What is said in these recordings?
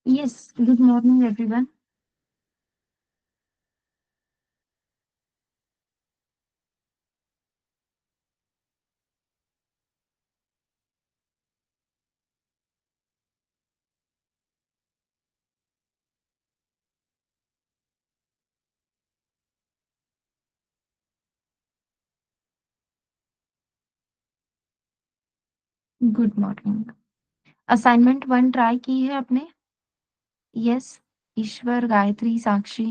Yes, good morning, everyone. Good morning. Assignment one try की है आपने? Yes, Ishwar, Gayatri, Sakshi.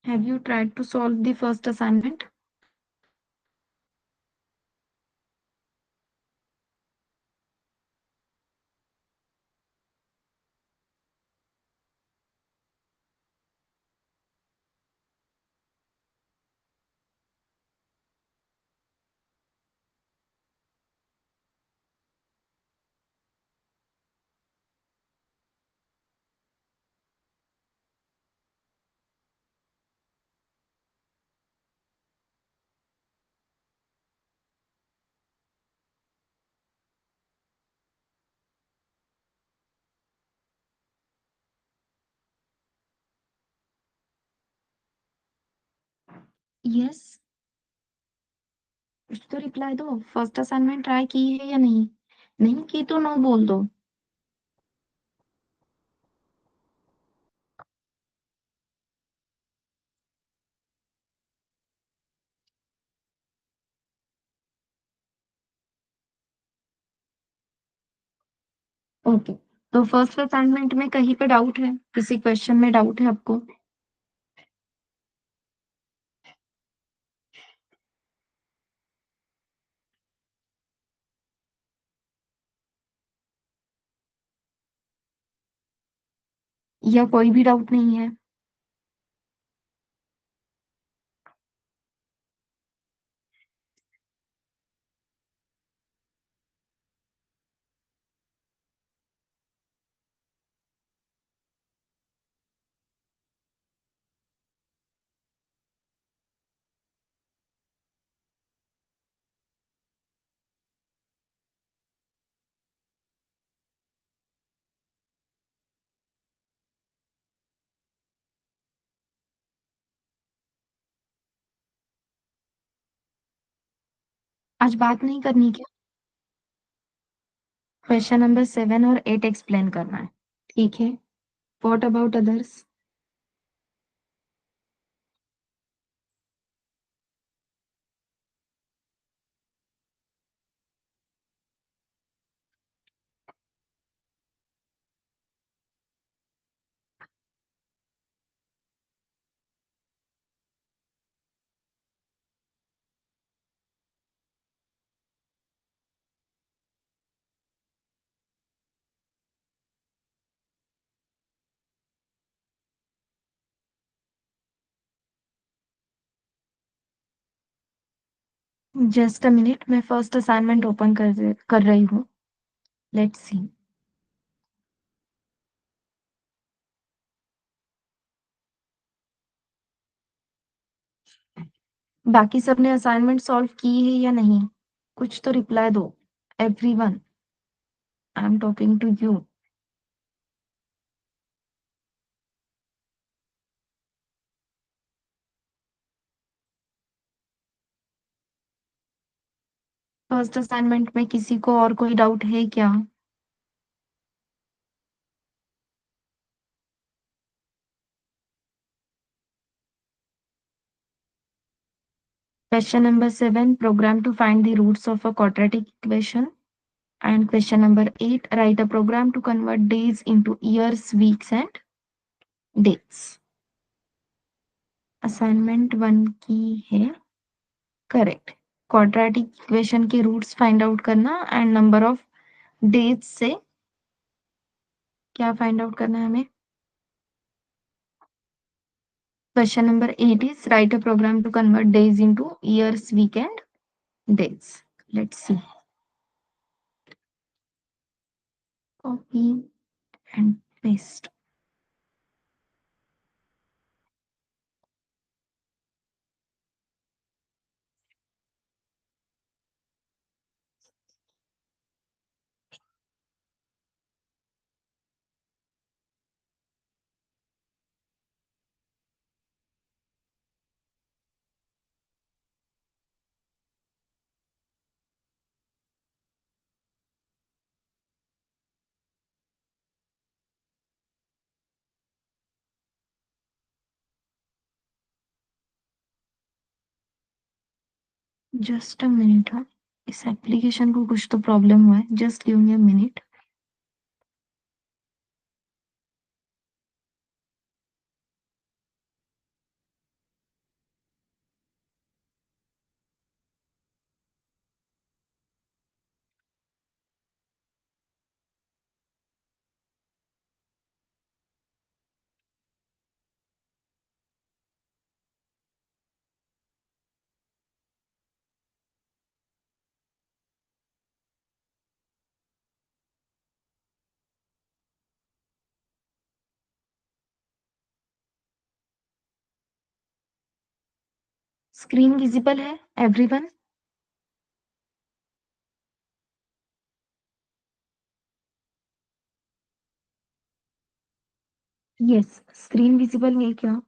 Have you tried to solve the first assignment? Yes, कुछ तो reply दो। First assignment try की है या नहीं? नहीं की तो नो बोल दो। ओके, तो फर्स्ट असाइनमेंट में कहीं पे डाउट है? किसी क्वेश्चन में डाउट है आपको? या कोई भी डाउट नहीं है? आज बात नहीं करनी क्या? क्वेश्चन नंबर 7 और 8 एक्सप्लेन करना है। ठीक है, what about others? Just a minute, मैं फर्स्ट असाइनमेंट ओपन कर रही हूँ। Let's see. बाकी सबने असाइनमेंट सॉल्व की है या नहीं? कुछ तो रिप्लाई दो। Everyone, I am talking to you. First assignment में किसी को और कोई डाउट है क्या? Question number 7, program to find the roots of a quadratic equation. And question number 8, write a program to convert days into years, weeks and dates. Assignment 1 की है। Correct. Quadratic equation के रूट्स फाइंड आउट करना and number of days से क्या find out करना है हमें? Question number 8 is write a program to convert days into years, week and days. Let's see. Copy and paste. Just a minute. हाँ, इस application को कुछ तो प्रॉब्लम हुआ है, just give me a minute. Screen visible है everyone? Yes, screen visible है क्या?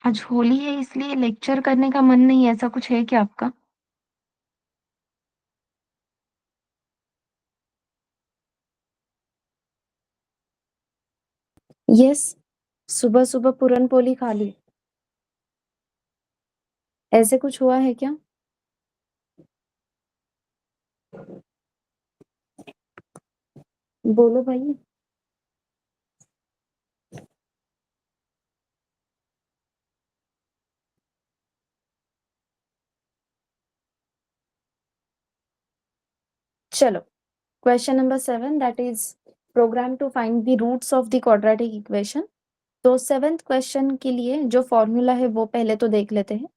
आज होली है इसलिए लेक्चर करने का मन नहीं है, ऐसा कुछ है क्या आपका? यस, सुबह सुबह पूरन पोली खा ली। ऐसे कुछ हुआ है क्या? बोलो भाई। चलो, question number 7, that is program to find the roots of the quadratic equation. तो सेवेंथ क्वेश्चन के लिए जो फॉर्मूला है वो पहले तो देख लेते हैं।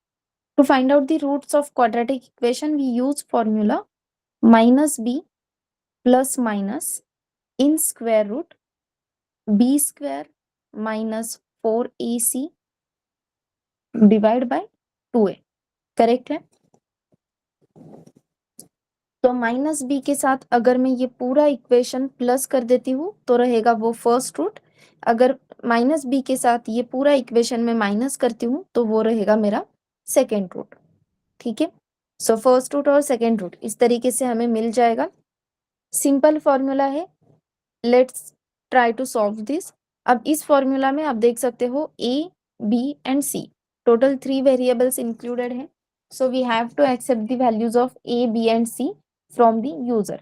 To find out the roots of quadratic equation we use formula minus B plus minus in square root b square minus 4ac divide by 2a। Correct है? तो माइनस बी के साथ अगर मैं ये पूरा इक्वेशन प्लस कर देती हूँ तो रहेगा वो फर्स्ट रूट। अगर माइनस बी के साथ ये पूरा इक्वेशन में माइनस करती हूँ तो वो रहेगा मेरा सेकेंड रूट। ठीक है, सो फर्स्ट रूट और सेकेंड रूट इस तरीके से हमें मिल जाएगा। सिंपल फॉर्मूला है, let's try to solve this. अब इस फॉर्मूला में आप देख सकते हो A B and C, total 3 variables included हैं। So we have to accept the values of A B and C from the user.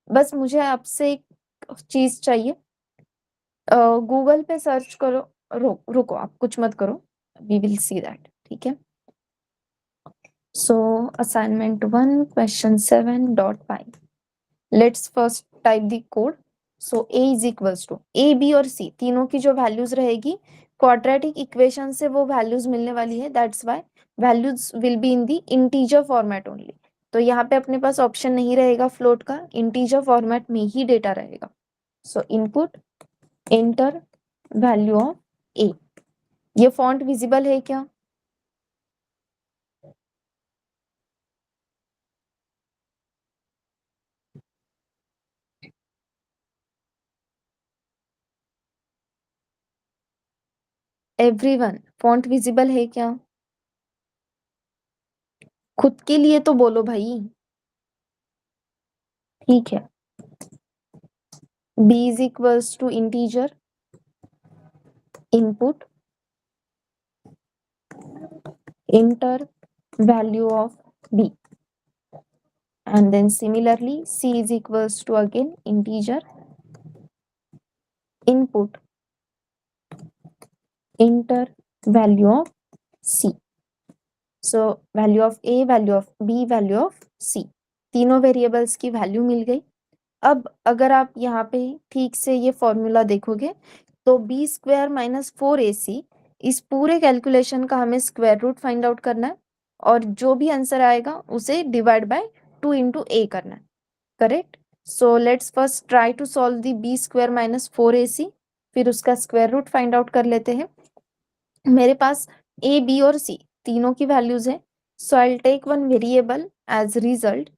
बस मुझे आपसे एक चीज चाहिए, गूगल पे सर्च करो। रुको, आप कुछ मत करो, वी विल सी दैट। ठीक है, so assignment 1 question 7.5, let's first type the code. So a is equals to A B और सी तीनों की जो वैल्यूज रहेगी क्वाड्रेटिक इक्वेशन से वो वैल्यूज मिलने वाली है, that's why values will be in the integer format only. तो यहाँ पे अपने पास ऑप्शन नहीं रहेगा फ्लोट का, इंटीजर फॉर्मेट में ही डेटा रहेगा। So input enter value of A. ये फॉन्ट विजिबल है क्या? एवरीवन, फॉन्ट विजिबल है क्या? खुद के लिए तो बोलो भाई। ठीक है, b is equals to integer input enter value of b, and then similarly c is equals to again integer input enter value of c। So value of A, value of B, value of C, तीनों variables की value मिल गई। अब अगर आप यहाँ पे ठीक से ये फॉर्मूला देखोगे तो बी स्क्वायर माइनस 4ac, इस पूरे कैलकुलेशन का हमें स्क्वायर रूट फाइंड आउट करना है और जो भी आंसर आएगा उसे डिवाइड बाय 2 इंटू ए करना है। Correct? So let's first try to solve the b square minus 4ac, फिर उसका स्क्वायर रूट फाइंड आउट कर लेते हैं। मेरे पास ए बी और सी तीनों की वैल्यूज है, so I take one variable as result.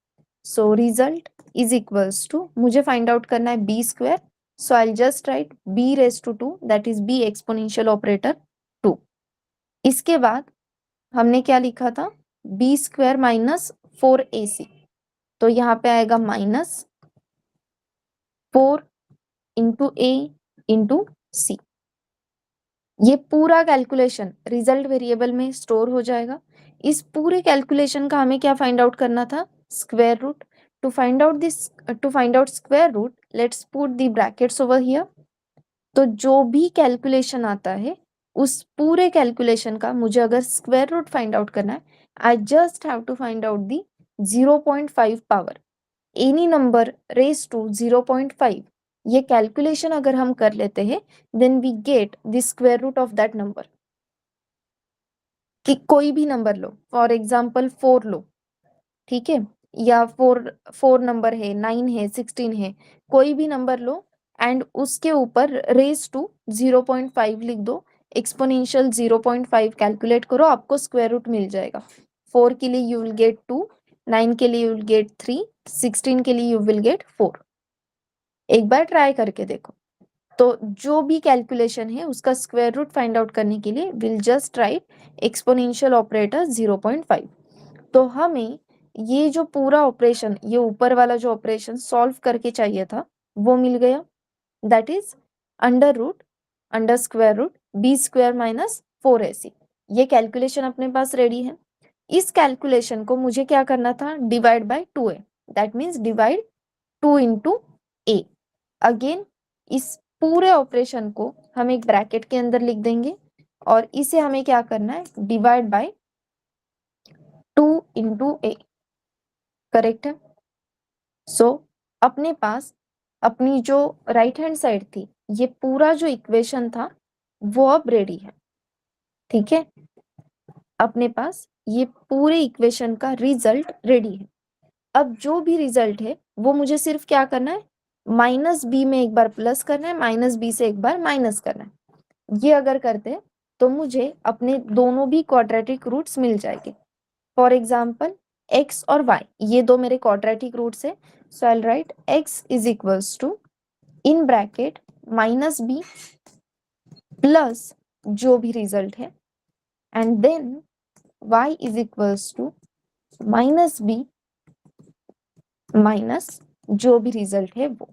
So result is equals to, मुझे फाइंड आउट करना है B square So I'll just write b raised to 2, that is b exponential operator 2. इसके बाद हमने क्या लिखा था, बी स्क्वायर माइनस 4ac, तो यहाँ पे आएगा -4 इंटू ए इंटू सी। ये पूरा कैलकुलेशन रिजल्ट वेरिएबल में स्टोर हो जाएगा। इस पूरे कैलकुलेशन का हमें क्या फाइंड आउट करना था, square root. To find out square root, let's put the brackets over here. तो जो भी कैलकुलेशन आता है उस पूरे कैलकुलेशन का मुझे अगर स्क्वायर रूट फाइंड आउट करना है, I just have to find out the 0.5 power, any number raise to 0.5। ये कैलकुलेशन अगर हम कर लेते हैं, then we get the square root of that number. कि कोई भी नंबर लो, फॉर एग्जाम्पल 4 लो, ठीक है, या 4 नंबर है, 9 है, 16 है, कोई भी नंबर लो एंड उसके ऊपर रेज टू 0.5 लिख दो, एक्सपोनेंशियल 0.5 कैलकुलेट करो, आपको स्क्वायर रूट मिल जाएगा। 4 के लिए यू विल गेट 2, 9 के लिए यू विल गेट 3, 16 के लिए यू विल गेट 4। एक बार ट्राई करके देखो। तो जो भी कैलकुलेशन है उसका स्क्वायर रूट फाइंड आउट करने के लिए will just right exponential operator 0.5। तो हमें ये जो पूरा ऑपरेशन, ये ऊपर वाला जो ऑपरेशन सॉल्व करके चाहिए था वो मिल गया, that is under square root b square minus 4ac। ये कैलकुलेशन अपने पास रेडी है। इस कैलकुलेशन को मुझे क्या करना था, divide by 2a, that means divide 2 into A. Again इस पूरे ऑपरेशन को हम एक ब्रैकेट के अंदर लिख देंगे और इसे हमें क्या करना है, divide by 2 into A. Correct है। सो अपने पास अपनी जो राइट हैंड साइड थी, ये पूरा जो इक्वेशन था वो अब रेडी है। ठीक है, अपने पास ये पूरे इक्वेशन का रिजल्ट रेडी है। अब जो भी रिजल्ट है वो मुझे सिर्फ क्या करना है, माइनस बी में एक बार प्लस करना है, माइनस बी से एक बार माइनस करना है। ये अगर करते हैं तो मुझे अपने दोनों भी क्वाड्रेटिक रूट्स मिल जाएंगे। फॉर एग्जाम्पल x और y, ये दो मेरे क्वाड्रेटिक रूट्स है। So I write x is equals to in bracket minus B plus जो भी रिजल्ट है, and then y is equals to minus B minus जो भी रिजल्ट है वो,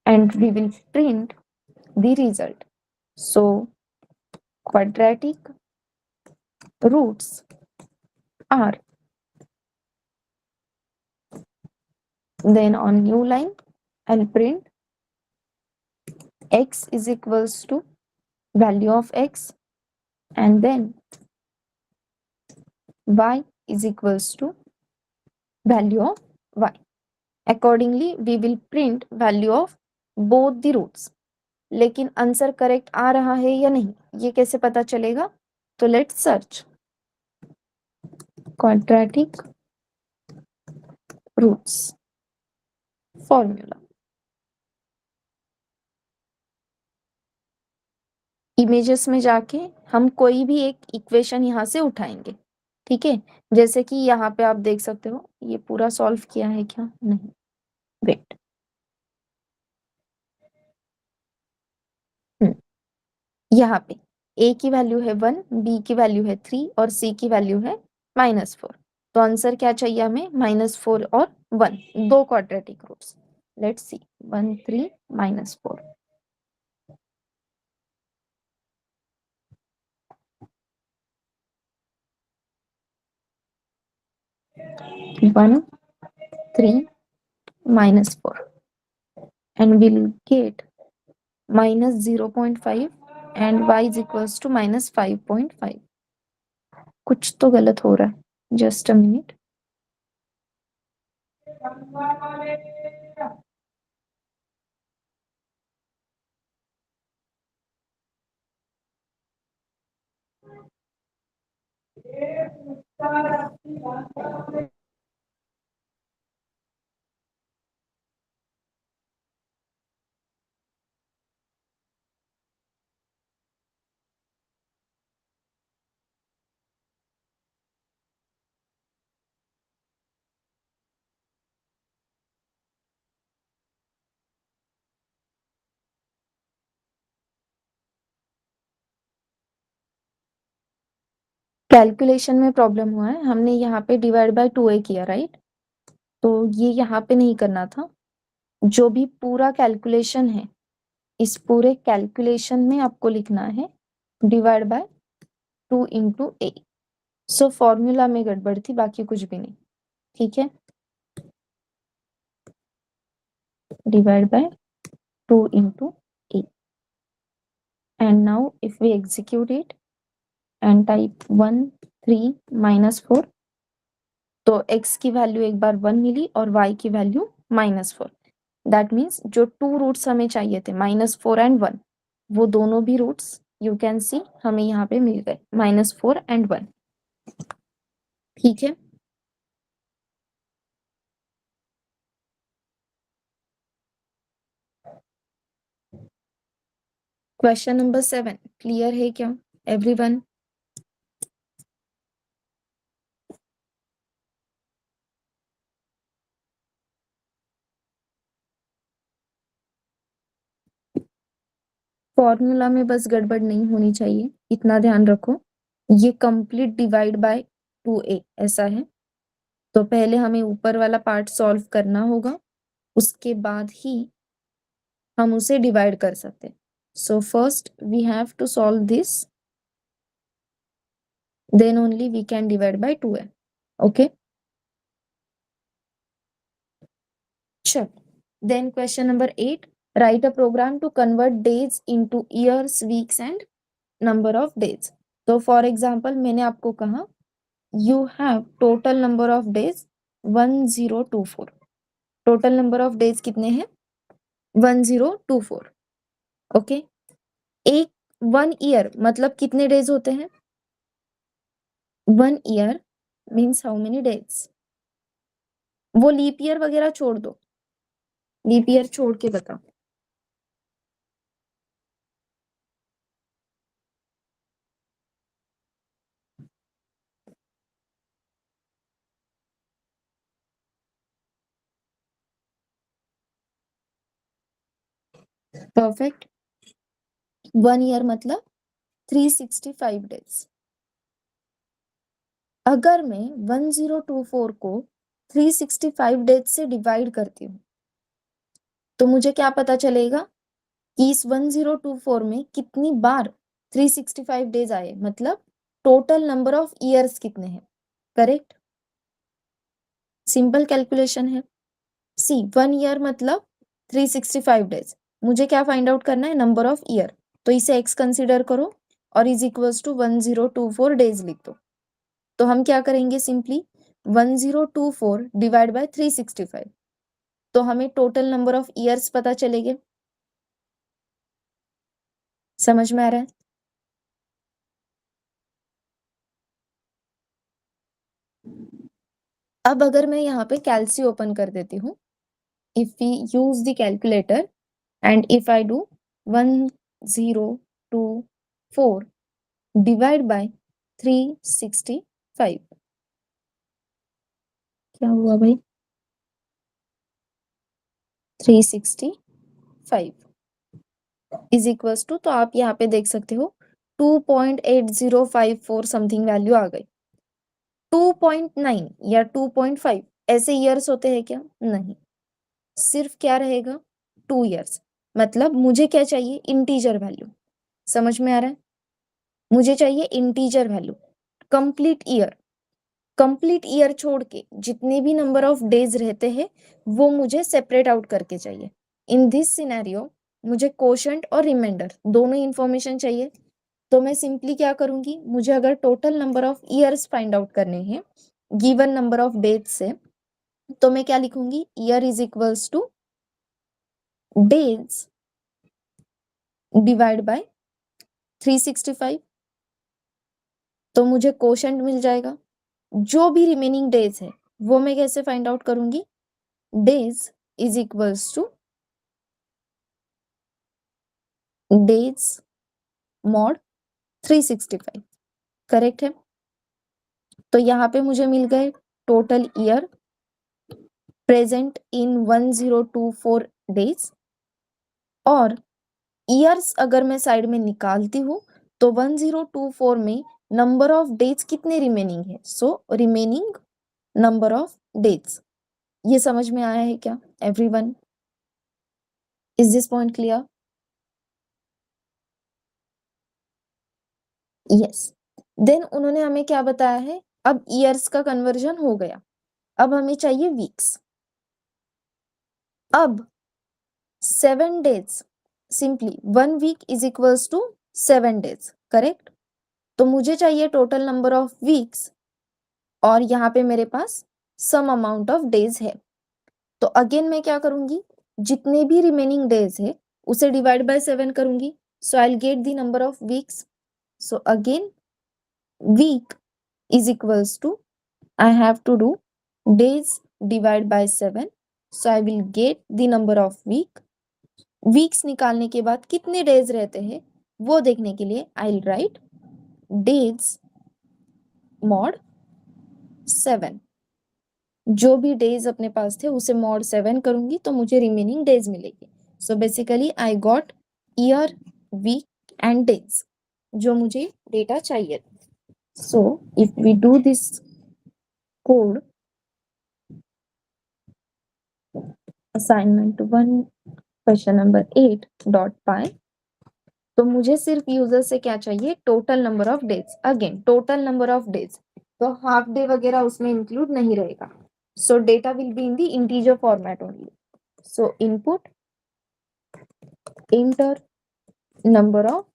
and we will print the result. So quadratic roots are, then on new line I'll print x is equals to value of x, and then y is equals to value of y. Accordingly we will print value of both the roots। लेकिन answer correct आ रहा है या नहीं ये कैसे पता चलेगा, तो let's search quadratic roots formula. Images में जाके हम कोई भी एक इक्वेशन यहाँ से उठाएंगे। ठीक है, जैसे कि यहाँ पे आप देख सकते हो, ये पूरा सॉल्व किया है क्या, नहीं, वेट, यहाँ पे a की वैल्यू है 1, b की वैल्यू है 3 और c की वैल्यू है -4। तो आंसर क्या चाहिए हमें, -4 और 1, दो quadratic roots. Let's see 1 3 -4। 1 3 -4 and we'll get -0.5 and y is equals to -5.5। कुछ तो गलत हो रहा है, जस्ट अ मिनट। कैलकुलेशन में प्रॉब्लम हुआ है, हमने यहाँ पे डिवाइड बाय 2a किया, राइट? तो ये यहाँ पे नहीं करना था। जो भी पूरा कैलकुलेशन है, इस पूरे कैलकुलेशन में आपको लिखना है divide by 2 into a. So formula में गड़बड़ थी, बाकी कुछ भी नहीं, ठीक है? Divide by 2 into a. And now if we execute it and type 1 3 -4, तो x की वैल्यू एक बार 1 मिली और y की वैल्यू -4। दैट मीन्स जो 2 रूट्स हमें चाहिए थे, -4 एंड 1, वो दोनों भी रूट्स यू कैन सी हमें यहाँ पे मिल गए, -4 एंड 1, ठीक है? क्वेश्चन नंबर 7 क्लियर है क्या एवरीवन? फॉर्मूला में बस गड़बड़ नहीं होनी चाहिए, इतना ध्यान रखो। ये कंप्लीट डिवाइड बाय 2a ऐसा है, तो पहले हमें ऊपर वाला पार्ट सॉल्व करना होगा, उसके बाद ही हम उसे डिवाइड कर सकते हैं। So first we have to solve this, then only we can divide by 2a। Okay, चल then question number 8, write a program to convert days into years, weeks and number of days. तो for example मैंने आपको कहा you have total number of days 1024। Total number of days कितने हैं? 1024। Okay, एक 1 year मतलब कितने डेज होते हैं? 1 year means how many days? वो लीप ईयर वगैरह छोड़ दो, लीप ईयर छोड़ के बताओ। परफेक्ट। 1 ईयर मतलब 365 डेज। अगर मैं 1024 को 365 डेज से डिवाइड करती हूँ, तो मुझे क्या पता चलेगा कि इस 1024 में कितनी बार 365 डेज आए, मतलब टोटल नंबर ऑफ ईयर्स कितने हैं। करेक्ट, सिंपल कैलकुलेशन है। सी 1 ईयर मतलब 365 डेज, मुझे क्या फाइंड आउट करना है? Number of year. तो इसे x कंसीडर करो और इज इक्वल्स टू 1024 डेज लिख दो। तो हम क्या करेंगे? सिंपली 1024 डिवाइड बाय 365, तो हमें टोटल नंबर ऑफ ईयर्स पता चलेंगे। समझ में आ रहा है? अब अगर मैं यहाँ पे कैलसी ओपन कर देती हूँ, if we use the calculator and if I do 1024 divide by 365, क्या हुआ भाई? 365 इज इक्वल्स टू, तो आप यहाँ पे देख सकते हो 2.8054 समथिंग वैल्यू आ गई। 2.9 या 2.5 ऐसे ईयर्स होते हैं क्या? नहीं, सिर्फ क्या रहेगा? 2 ईयर्स। मतलब मुझे क्या चाहिए? Integer value. समझ में आ रहा है? मुझे चाहिए integer value, complete year. Complete year छोड़ के जितने भी नंबर ऑफ डेज रहते हैं वो मुझे सेपरेट आउट करके चाहिए। इन दिस सिनेरियो मुझे कोशेंट और रिमाइंडर दोनों इंफॉर्मेशन चाहिए। तो मैं सिंपली क्या करूंगी? मुझे अगर total number of years find out करने हैं गिवन नंबर ऑफ डेज से, तो मैं क्या लिखूंगी? Year is equals to days divide by 365, तो मुझे कोशेंट मिल जाएगा। जो भी रिमेनिंग डेज है वो मैं कैसे फाइंड आउट करूंगी? Days is equals to days mod 365। Correct है? तो यहाँ पे मुझे मिल गए total year present in 1024 days, और ईयर्स अगर मैं साइड में निकालती हूँ तो 1024 में नंबर ऑफ डेज कितने रिमेनिंग है, so remaining number of days. ये समझ में आया है क्या everyone? Is this point clear? Yes. Then उन्होंने हमें क्या बताया है, अब ईयर्स का कन्वर्जन हो गया, अब हमें चाहिए वीक्स। अब 7 days, simply 1 week is equals to 7 days, correct? तो मुझे चाहिए टोटल नंबर ऑफ वीक्स, और यहाँ पे मेरे पास सम अमाउंट ऑफ डेज है। तो अगेन मैं क्या करूंगी, जितने भी रिमेनिंग डेज है उसे डिवाइड बाय 7 करूंगी, so I will get the number of weeks. So again week is equals to, I have to do days divide by 7, so I will get the number of week। Weeks निकालने के बाद कितने days रहते हैं वो देखने के लिए आई विल राइट डेज मॉड 7। जो भी डेज अपने पास थे उसे मॉड 7 करूंगी तो मुझे रिमेनिंग डेज मिलेगी। So basically I got year, week and days, जो मुझे डेटा चाहिए। So if we do this code, assignment 1 question number 8.py, तो मुझे सिर्फ यूजर से क्या चाहिए, total number of days. Again total number of days, तो हाफ डे वगैरह उसमें इंक्लूड नहीं रहेगा। So data will be in the integer format only. So input enter number of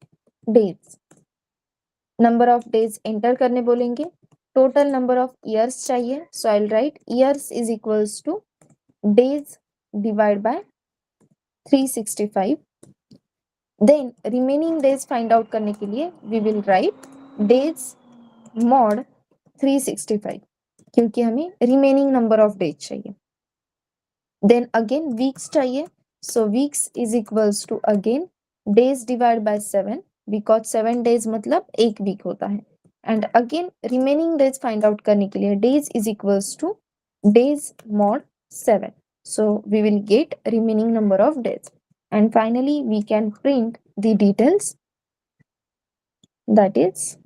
days, number of days enter करने बोलेंगे। Total number of years चाहिए, so I will write years is equals to days divide by 365। Then remaining days find out करने के लिए we will write days mod 365, क्योंकि हमें remaining number of days चाहिए। Then again weeks चाहिए, so weeks is equals to again days divide by 7, because 7 days मतलब एक week होता है। And again remaining days find out करने के लिए days is equals to days mod 7, so we will get remaining number of days, and finally we can print the details, that is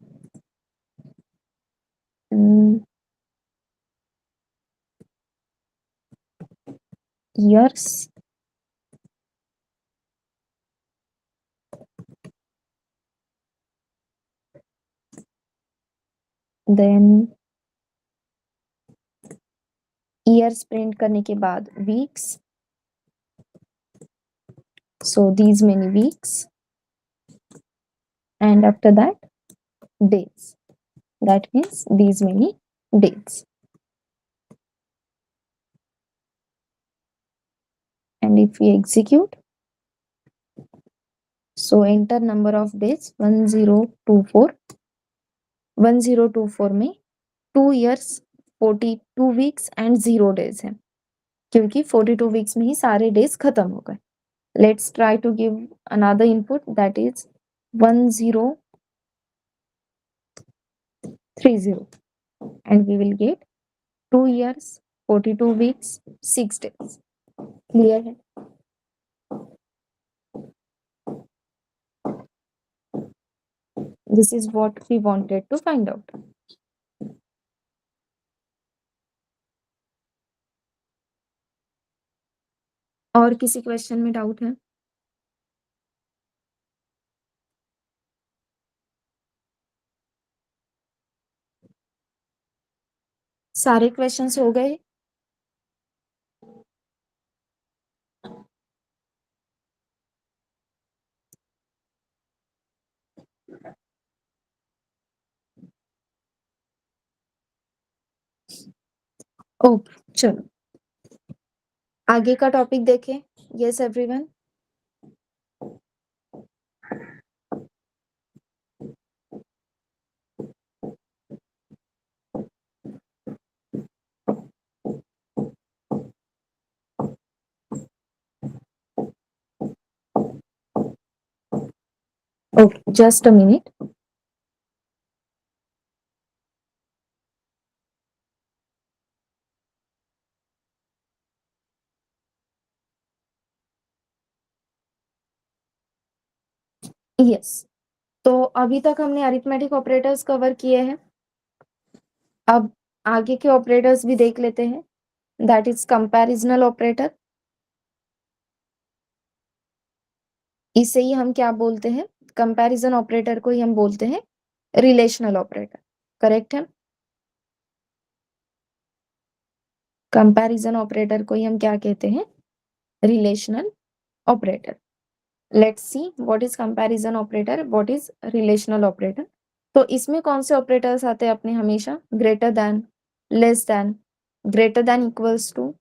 years, then years print करने के बाद weeks, so these many weeks, and after that days, that means these many days, and if we execute, so enter number of days 1024। 1024 में 2 years 42 weeks and 0 days है, क्योंकि 42 weeks में ही सारे days खत्म हो गए। Let's try to give another input, that is 1030, and we will get 2 years 42 weeks 6 days। Clear है? This is what we wanted to find out. और किसी क्वेश्चन में डाउट है? सारे क्वेश्चंस हो गए? ओके, चलो आगे का टॉपिक देखें। Yes everyone? Okay, just a minute. Yes, तो अभी तक हमने अरिथमेटिक ऑपरेटर्स कवर किए हैं। अब आगे के ऑपरेटर्स भी देख लेते हैं। That is comparisonal operator. इसे ही हम क्या बोलते हैं? कंपैरिजन ऑपरेटर को ही हम बोलते हैं रिलेशनल ऑपरेटर। करेक्ट है? कंपैरिजन ऑपरेटर को ही हम क्या कहते हैं? Relational operator. Let's see what is comparison operator, what is relational operator. तो इसमें कौन से ऑपरेटर्स आते हैं अपने हमेशा? Greater than, less than, greater than equals to,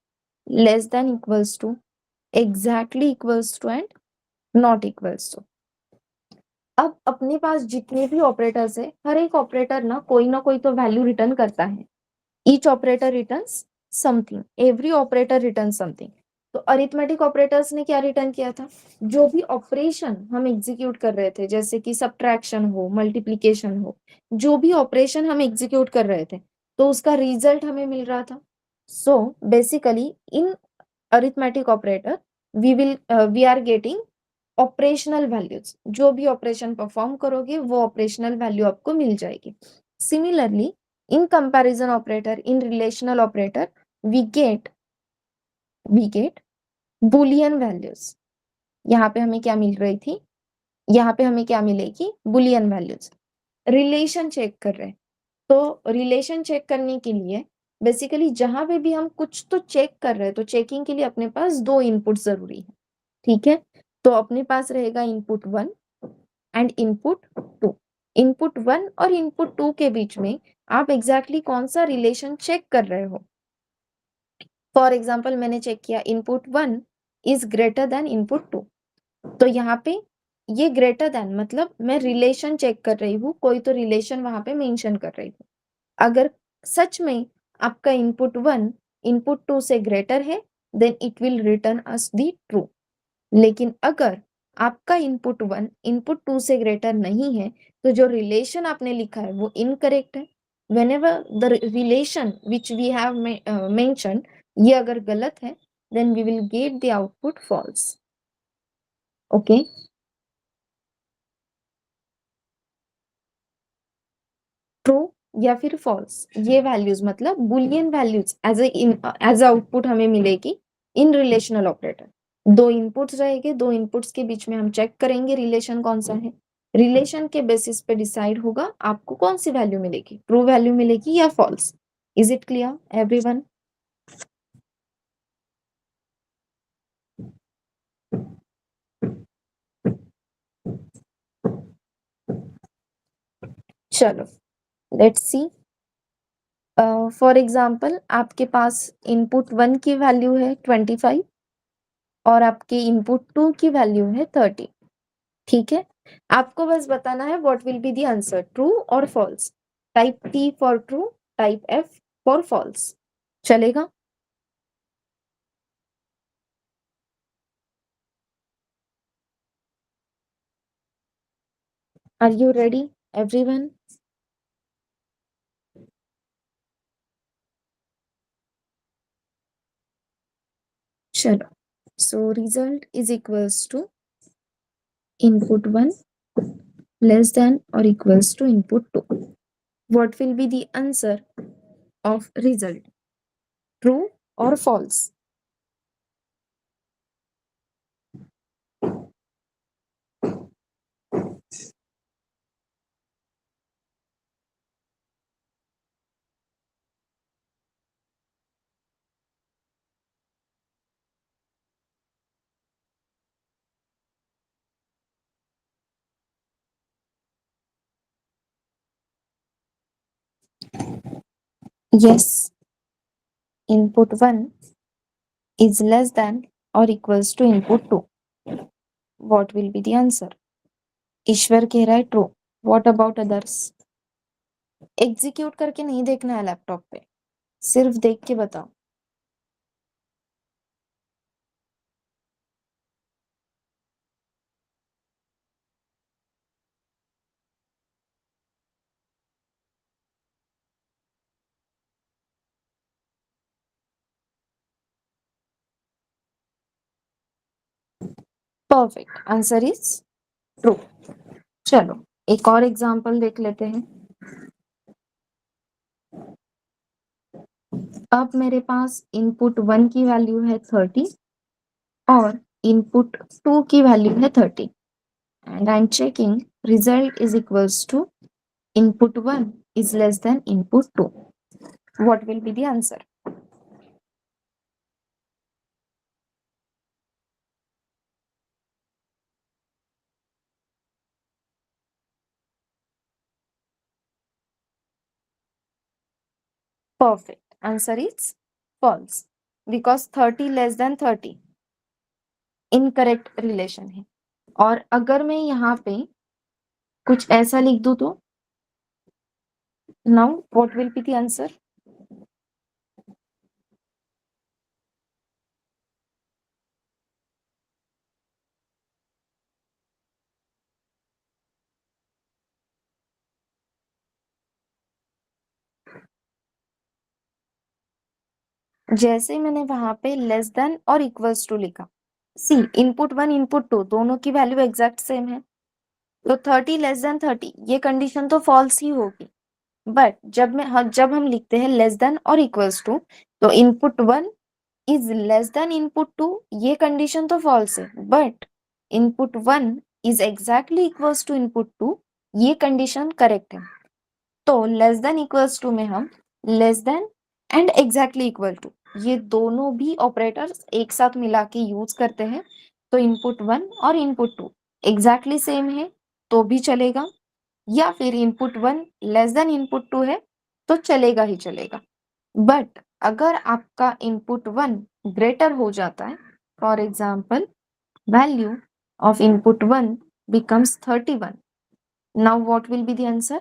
less than equals to, exactly equals to and not equals to. अब अपने पास जितने भी ऑपरेटर्स है, हर एक ऑपरेटर ना कोई तो वैल्यू रिटर्न करता है। Each operator returns something, every operator return something. तो अरिथमेटिक ऑपरेटर्स ने क्या रिटर्न किया था? जो भी ऑपरेशन हम एग्जीक्यूट कर रहे थे, जैसे कि सब्ट्रैक्शन हो, मल्टीप्लीकेशन हो, जो भी ऑपरेशन हम एग्जीक्यूट कर रहे थे, तो उसका रिजल्ट हमें मिल रहा था। So basically in arithmetic operator we are getting operational values. जो भी ऑपरेशन परफॉर्म करोगे वो ऑपरेशनल वैल्यू आपको मिल जाएगी। Similarly in comparison operator, in relational operator, we get boolean values. यहाँ पे हमें क्या मिल रही थी? यहाँ पे हमें क्या मिलेगी? Boolean values. रिलेशन चेक कर रहे हैं, तो रिलेशन चेक करने के लिए बेसिकली जहां पे भी हम कुछ तो चेक कर रहे हैं, तो चेकिंग के लिए अपने पास दो इनपुट जरूरी है। ठीक है? तो अपने पास रहेगा इनपुट 1 एंड इनपुट 2। इनपुट 1 और इनपुट 2 के बीच में आप एग्जैक्टली कौन सा रिलेशन चेक कर रहे हो? फॉर एग्जाम्पल मैंने चेक किया input 1 is greater than input 2। तो यहाँ पे ये ग्रेटर देन मतलब मैं रिलेशन चेक कर रही हूँ, कोई तो रिलेशन वहां पे मेंशन कर रही हूँ। अगर सच में आपका इनपुट 1 इनपुट 2 से ग्रेटर है, then it will return us the true. लेकिन अगर आपका इनपुट 1 इनपुट 2 से ग्रेटर नहीं है, तो जो रिलेशन आपने लिखा है वो इनकरेक्ट है। Whenever the relation which we have mentioned ये अगर गलत है, then we will get the output false. Okay? True या फिर फॉल्स, ये वैल्यूज मतलब बुलियन वैल्यूज एज आउटपुट हमें मिलेगी इन रिलेशनल ऑपरेटर। दो इनपुट्स रहेंगे, दो इनपुट्स के बीच में हम चेक करेंगे रिलेशन कौन सा है। रिलेशन के बेसिस पे डिसाइड होगा आपको कौन सी वैल्यू मिलेगी, ट्रू वैल्यू मिलेगी या false. Is it clear everyone? चलो लेट्स सी। फॉर एग्जाम्पल आपके पास इनपुट 1 की वैल्यू है 25 और आपके इनपुट 2 की वैल्यू है 30। ठीक है? आपको बस बताना है what will be the answer, true और false. Type T for true, type F for false. चलेगा? Are you ready everyone? चलो, so result is equals to input 1 less than और equals to input 2। What will be the answer of result, true और false? Yes, input 1 is less than or equals to input 2. What will be the answer? ईश्वर कह रहा है true. What about others? Execute करके नहीं देखना है laptop पे, सिर्फ देख के बताओ। Perfect, answer is true. चलो एक और एग्जांपल देख लेते हैं। अब मेरे पास इनपुट 1 की वैल्यू है 30 और इनपुट 2 की वैल्यू है 30 and I'm checking result is equals to input 1 is less than input 2. What will be the answer? Perfect. Answer is false because 30 less than 30 incorrect relation है। और अगर मैं यहाँ पे कुछ ऐसा लिख दूं तो now what will be the answer? जैसे मैंने वहां पे लेस देन और इक्वल्स टू लिखा, सी इनपुट 1 इनपुट 2 दोनों की वैल्यू एग्जैक्ट सेम है, तो 30 लेस देन 30 ये कंडीशन तो फॉल्स ही होगी। बट जब हम लिखते हैं लेस देन और इक्वल्स टू, तो input 1 is less than input 2 ये कंडीशन तो फॉल्स है, but input 1 is exactly equals to input 2 ये कंडीशन करेक्ट है। तो लेस देन इक्वल्स टू में हम less than and exactly equal to ये दोनों भी ऑपरेटर्स एक साथ मिला के यूज करते हैं। तो इनपुट 1 और इनपुट 2 एग्जैक्टली सेम है तो भी चलेगा, या फिर इनपुट 1 लेस देन इनपुट 2 है तो चलेगा ही चलेगा। बट अगर आपका इनपुट 1 ग्रेटर हो जाता है, for example value of input 1 becomes 31, now what will be the answer?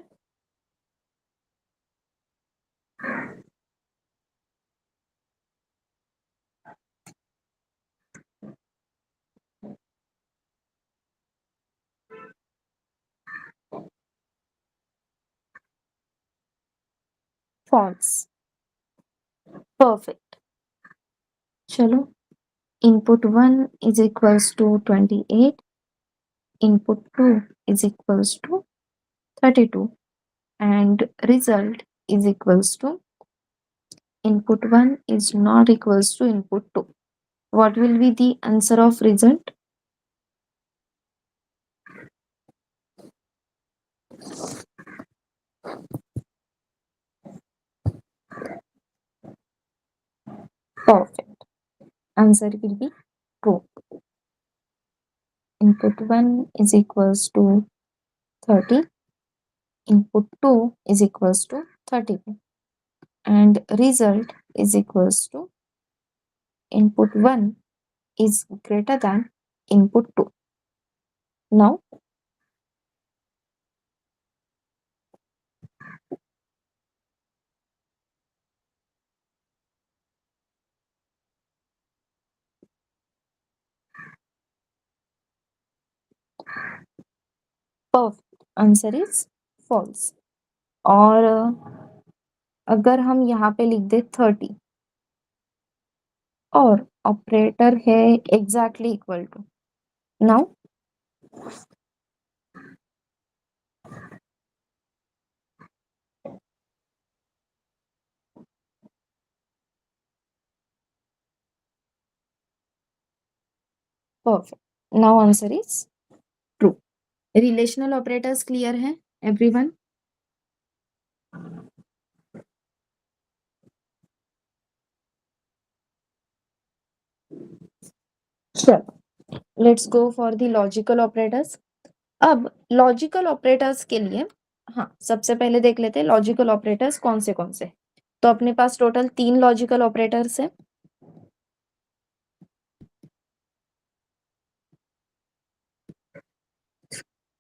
False. Perfect. चलो, input 1 is equals to 28, input 2 is equals to 32 and result is equals to input 1 is not equals to input 2. What will be the answer of result? Perfect. Answer will be true. Input 1 is equals to 30, input 2 is equals to 32 and result is equals to input 1 is greater than input 2. Now, perfect answer is false. और अगर हम यहाँ पे लिख दे 30 और operator है exactly equal to, now perfect, now answer is true. Relational operators clear है everyone? चलो, let's go for the logical operators. अब लॉजिकल ऑपरेटर्स के लिए हाँ सबसे पहले देख लेते हैं लॉजिकल ऑपरेटर्स कौन से। तो अपने पास टोटल 3 लॉजिकल ऑपरेटर्स है।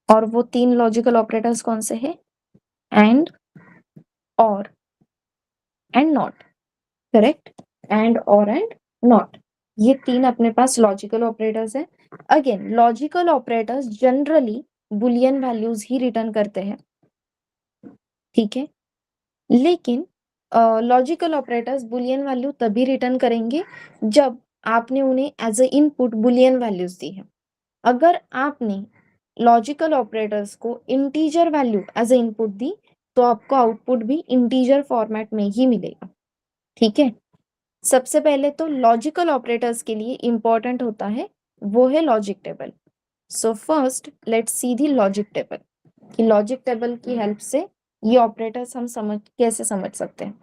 और वो 3 लॉजिकल ऑपरेटर्स कौन से हैं? And, or and not. Correct, and or and not ये 3 अपने पास लॉजिकल ऑपरेटर्स है। Again logical operators generally boolean values ही रिटर्न करते हैं, ठीक है। लेकिन लॉजिकल ऑपरेटर्स बुलियन वैल्यू तभी रिटर्न करेंगे जब आपने उन्हें as a input boolean values दी है। अगर आपने लॉजिकल ऑपरेटर्स को integer value as a input दी तो आपको आउटपुट भी इंटीजर फॉर्मेट में ही मिलेगा। ठीक है, सबसे पहले तो लॉजिकल ऑपरेटर्स के लिए इंपॉर्टेंट होता है वो है logic table. So first let's see the logic table कि लॉजिक टेबल की हेल्प से ये ऑपरेटर्स हम कैसे समझ सकते हैं।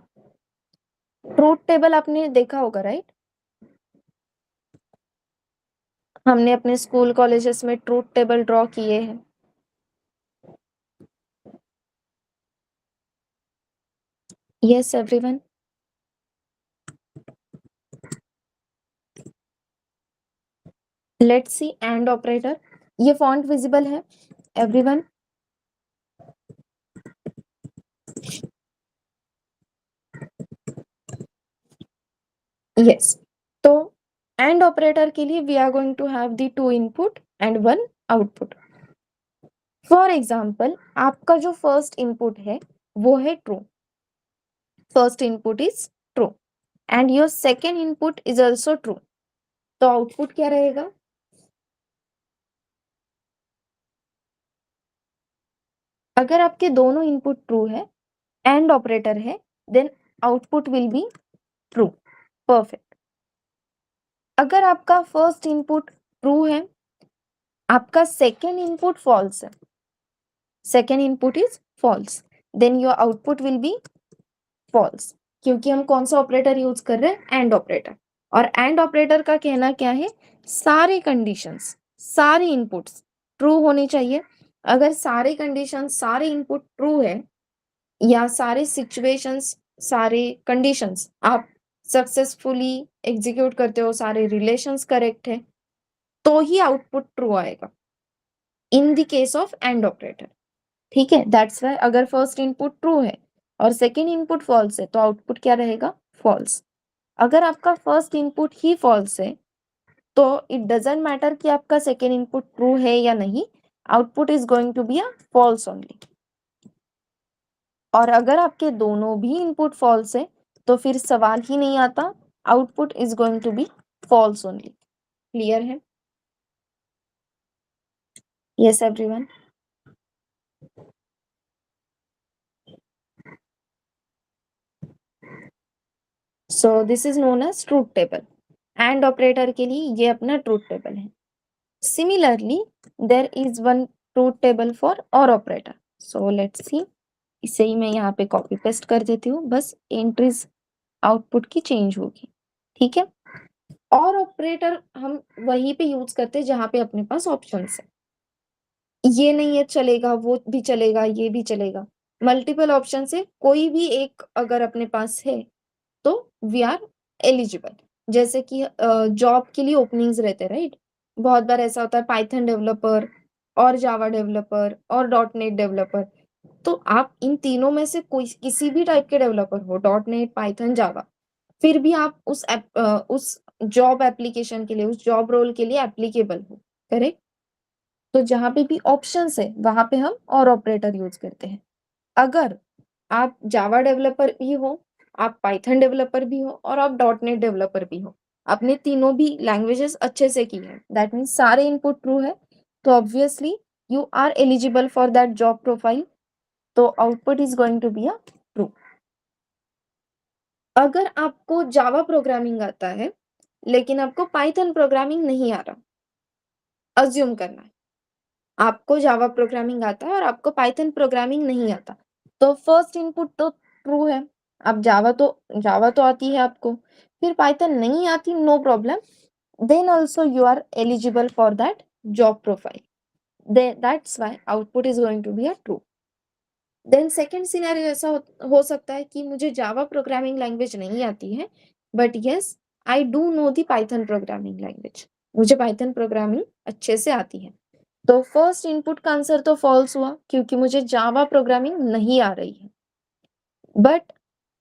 ट्रूथ टेबल आपने देखा होगा, राइट? हमने अपने स्कूल कॉलेजेस में ट्रूथ टेबल ड्रॉ किए हैं। Yes everyone, let's see and operator. ये फॉन्ट विजिबल है एवरीवन? यस, तो एंड ऑपरेटर के लिए we are going to have the 2 input and 1 output. For example आपका जो फर्स्ट इनपुट है वो है true, first input is true and your second input is also true, तो आउटपुट क्या रहेगा? अगर आपके दोनों इनपुट ट्रू है, एंड ऑपरेटर है, then output will be true. Perfect. अगर आपका फर्स्ट इनपुट ट्रू है, आपका सेकेंड इनपुट फॉल्स है, second input is false, then your output will be false, क्योंकि हम कौन सा ऑपरेटर यूज कर रहे हैं? And operator. और एंड ऑपरेटर का कहना क्या है? सारे कंडीशंस, सारे इनपुट्स ट्रू होने चाहिए। अगर सारे कंडीशंस, सारे इनपुट ट्रू है या सारे सिचुएशंस, सारे कंडीशंस आप सक्सेसफुली एग्जीक्यूट करते हो, सारे रिलेशंस करेक्ट है, तो ही आउटपुट ट्रू आएगा in the case of and operator. ठीक है, दैट्स वाई अगर फर्स्ट इनपुट ट्रू है और सेकेंड इनपुट फॉल्स है तो आउटपुट क्या रहेगा? फॉल्स। अगर आपका फर्स्ट इनपुट ही फॉल्स है तो इट डजेंट मैटर कि आपका सेकेंड इनपुट ट्रू है या नहीं, output is going to be a false only. और अगर आपके दोनों भी इनपुट फॉल्स है तो फिर सवाल ही नहीं आता, output is going to be false only. Clear है? Yes everyone. So this is known as truth table. And operator के लिए ये अपना ट्रूथ टेबल है। Similarly there is one truth table for or operator. So let's see, इसे ही मैं यहाँ पे कॉपी पेस्ट कर देती हूँ, बस एंट्रीज आउटपुट की चेंज होगी। ठीक है, और ऑपरेटर हम वहीं पे यूज करते हैं जहां पे अपने पास ऑप्शंस है। ये नहीं है चलेगा, वो भी चलेगा, ये भी चलेगा, मल्टीपल ऑप्शन से कोई भी एक अगर अपने पास है तो वी आर एलिजिबल। जैसे कि जॉब के लिए ओपनिंग्स रहते हैं, राइट? बहुत बार ऐसा होता है पाइथन डेवलपर और जावा डेवलपर और डॉट नेट डेवलपर, तो आप इन तीनों में से कोई किसी भी टाइप के डेवलपर हो, डॉट नेट, पाइथन, जावा, फिर भी आप उस जॉब एप्लीकेशन के लिए, उस जॉब रोल के लिए एप्लीकेबल हो। करेक्ट? तो जहां पे भी ऑप्शंस है वहां पे हम और ऑपरेटर यूज करते हैं। अगर आप जावा डेवलपर भी हो, आप पाइथन डेवलपर भी हो और आप डॉट नेट डेवलपर भी हो, आपने तीनों भी लैंग्वेजेस अच्छे से की है, दैट मीन्स सारे इनपुट ट्रू है, तो obviously you are eligible for that job profile, तो output is going to be a true. अगर आपको जावा प्रोग्रामिंग आता है लेकिन आपको पाइथन प्रोग्रामिंग नहीं आ रहा, अज्यूम करना है आपको जावा प्रोग्रामिंग आता है और आपको पाइथन प्रोग्रामिंग नहीं आता, तो फर्स्ट इनपुट तो ट्रू है। अब जावा तो आती है आपको, फिर पाइथन नहीं आती, no problem, then also you are eligible for that job profile, that's why output is going to be a true. Then second scenario ऐसा हो सकता है कि मुझे जावा प्रोग्रामिंग लैंग्वेज नहीं आती है, but yes I do know the Python programming language, मुझे पाइथन प्रोग्रामिंग अच्छे से आती है, तो फर्स्ट इनपुट का आंसर तो फॉल्स हुआ क्योंकि मुझे जावा प्रोग्रामिंग नहीं आ रही है, बट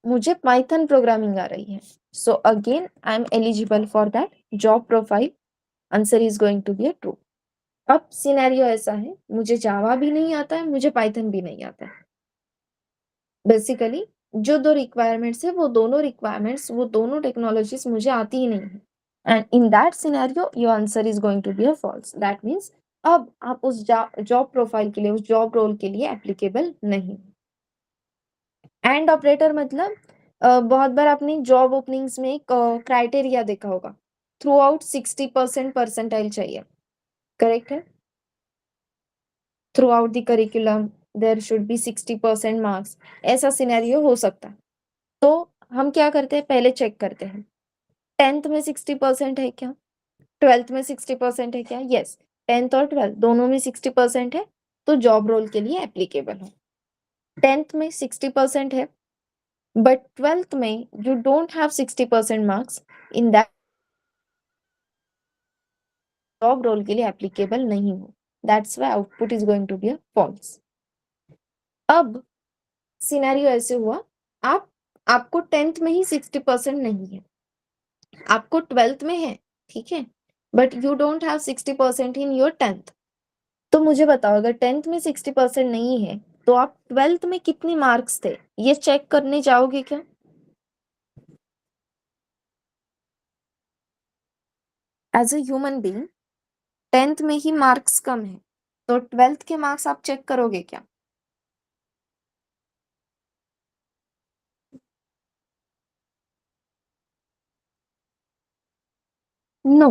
मुझे पाइथन प्रोग्रामिंग आ रही है, so again I am eligible for that job profile, answer is going to be a true. अब सिनेरियो ऐसा है, मुझे जावा भी नहीं आता है, मुझे पाइथन भी नहीं आता है, बेसिकली जो दो रिक्वायरमेंट्स है वो दोनों रिक्वायरमेंट्स, वो दोनों टेक्नोलॉजीज मुझे आती ही नहीं है, and in that scenario your answer is going to be a false, that means अब आप उस जॉब प्रोफाइल के लिए, उस जॉब रोल के लिए एप्लीकेबल नहीं। एंड ऑपरेटर मतलब बहुत बार आपने जॉब ओपनिंग्स में एक क्राइटेरिया देखा होगा, थ्रू आउट 60% परसेंटाइल चाहिए, करेक्ट है? Throughout the curriculum there should be 60% marks, ऐसा सिनेरियो हो सकता है। तो हम क्या करते हैं, पहले चेक करते हैं 10th में 60% है क्या, 12th में 60% है क्या? यस, 10th और 12th दोनों में 60% है, तो जॉब रोल के लिए एप्लीकेबल है। 10th में 60% है बट 12th में you don't have 60% marks, in that job role के लिए एप्लीकेबल नहीं हो, that's why output is going to be a false. अब सिनेरियो ऐसे हुआ, आपको 10th में ही 60% नहीं है, आपको 12th में है, ठीक है, but you don't have 60% in your 10th। तो मुझे बताओ, अगर 10th में 60% नहीं है तो आप 12th में कितने मार्क्स थे, ये चेक करने जाओगे क्या? As a human being 10th में ही मार्क्स कम है, तो 12th के मार्क्स आप चेक करोगे क्या? नो,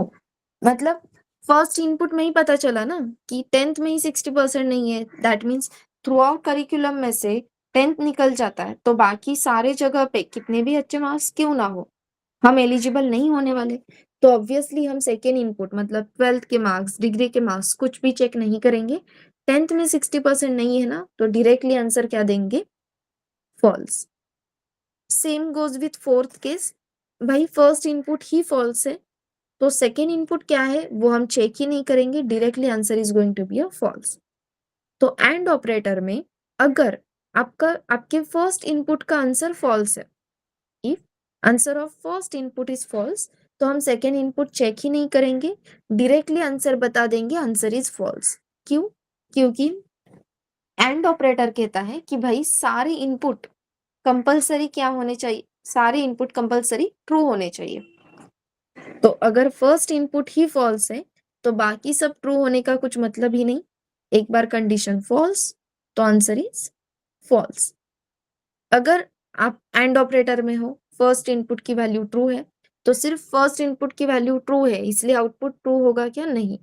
मतलब फर्स्ट इनपुट में ही पता चला ना कि 10th में ही 60% नहीं है, that means through out curriculum में से 10th निकल जाता है, तो बाकी सारे जगह पे कितने भी अच्छे मार्क्स क्यों ना हो, हम एलिजिबल नहीं होने वाले। तो ऑब्वियसली हम सेकेंड इनपुट मतलब 12th के मार्क्स, डिग्री के मार्क्स कुछ भी चेक नहीं करेंगे। 10th में 60% नहीं है ना, तो डायरेक्टली आंसर क्या देंगे, false. Same goes with fourth case, भाई फर्स्ट इनपुट ही फॉल्स है, तो सेकेंड इनपुट क्या है वो हम चेक ही नहीं करेंगे, directly answer is going to be a false. तो एंड ऑपरेटर में अगर आपके फर्स्ट इनपुट का आंसर फॉल्स है, if answer of first input is false, तो हम सेकेंड इनपुट चेक ही नहीं करेंगे, डायरेक्टली आंसर बता देंगे आंसर इज फॉल्स। क्यों? क्योंकि एंड ऑपरेटर कहता है कि भाई सारे इनपुट कंपलसरी क्या होने चाहिए, सारे इनपुट कंपलसरी ट्रू होने चाहिए। तो अगर फर्स्ट इनपुट ही फॉल्स है तो बाकी सब ट्रू होने का कुछ मतलब ही नहीं, एक बार कंडीशन फॉल्स तो आंसर इज फॉल्स। अगर आप एंड ऑपरेटर में हो, फर्स्ट इनपुट की वैल्यू ट्रू है, तो सिर्फ फर्स्ट इनपुट की वैल्यू ट्रू है इसलिए आउटपुट ट्रू होगा क्या? नहीं,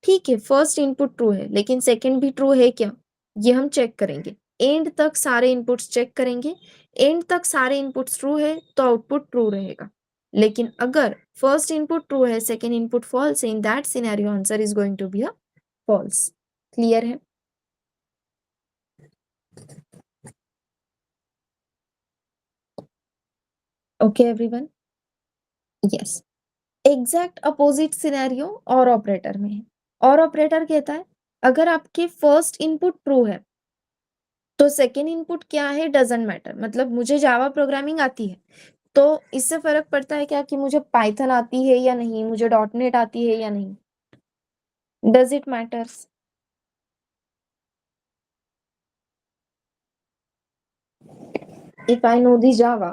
ठीक है फर्स्ट इनपुट ट्रू है लेकिन सेकंड भी ट्रू है क्या, ये हम चेक करेंगे, एंड तक सारे इनपुट्स चेक करेंगे, एंड तक सारे इनपुट्स ट्रू है तो आउटपुट ट्रू रहेगा। लेकिन अगर फर्स्ट इनपुट ट्रू है, सेकंड इनपुट फॉल्स है, in that scenario answer is going to be a false. Clear है? Okay everyone? Yes. Exact opposite scenario or operator में है। और ऑपरेटर कहता है अगर आपके फर्स्ट इनपुट ट्रू है तो सेकेंड इनपुट क्या है डजंट मैटर, मतलब मुझे जावा प्रोग्रामिंग आती है तो इससे फर्क पड़ता है क्या कि मुझे पाइथन आती है या नहीं, मुझे डॉट नेट आती है या नहीं, does it matters? If I know the Java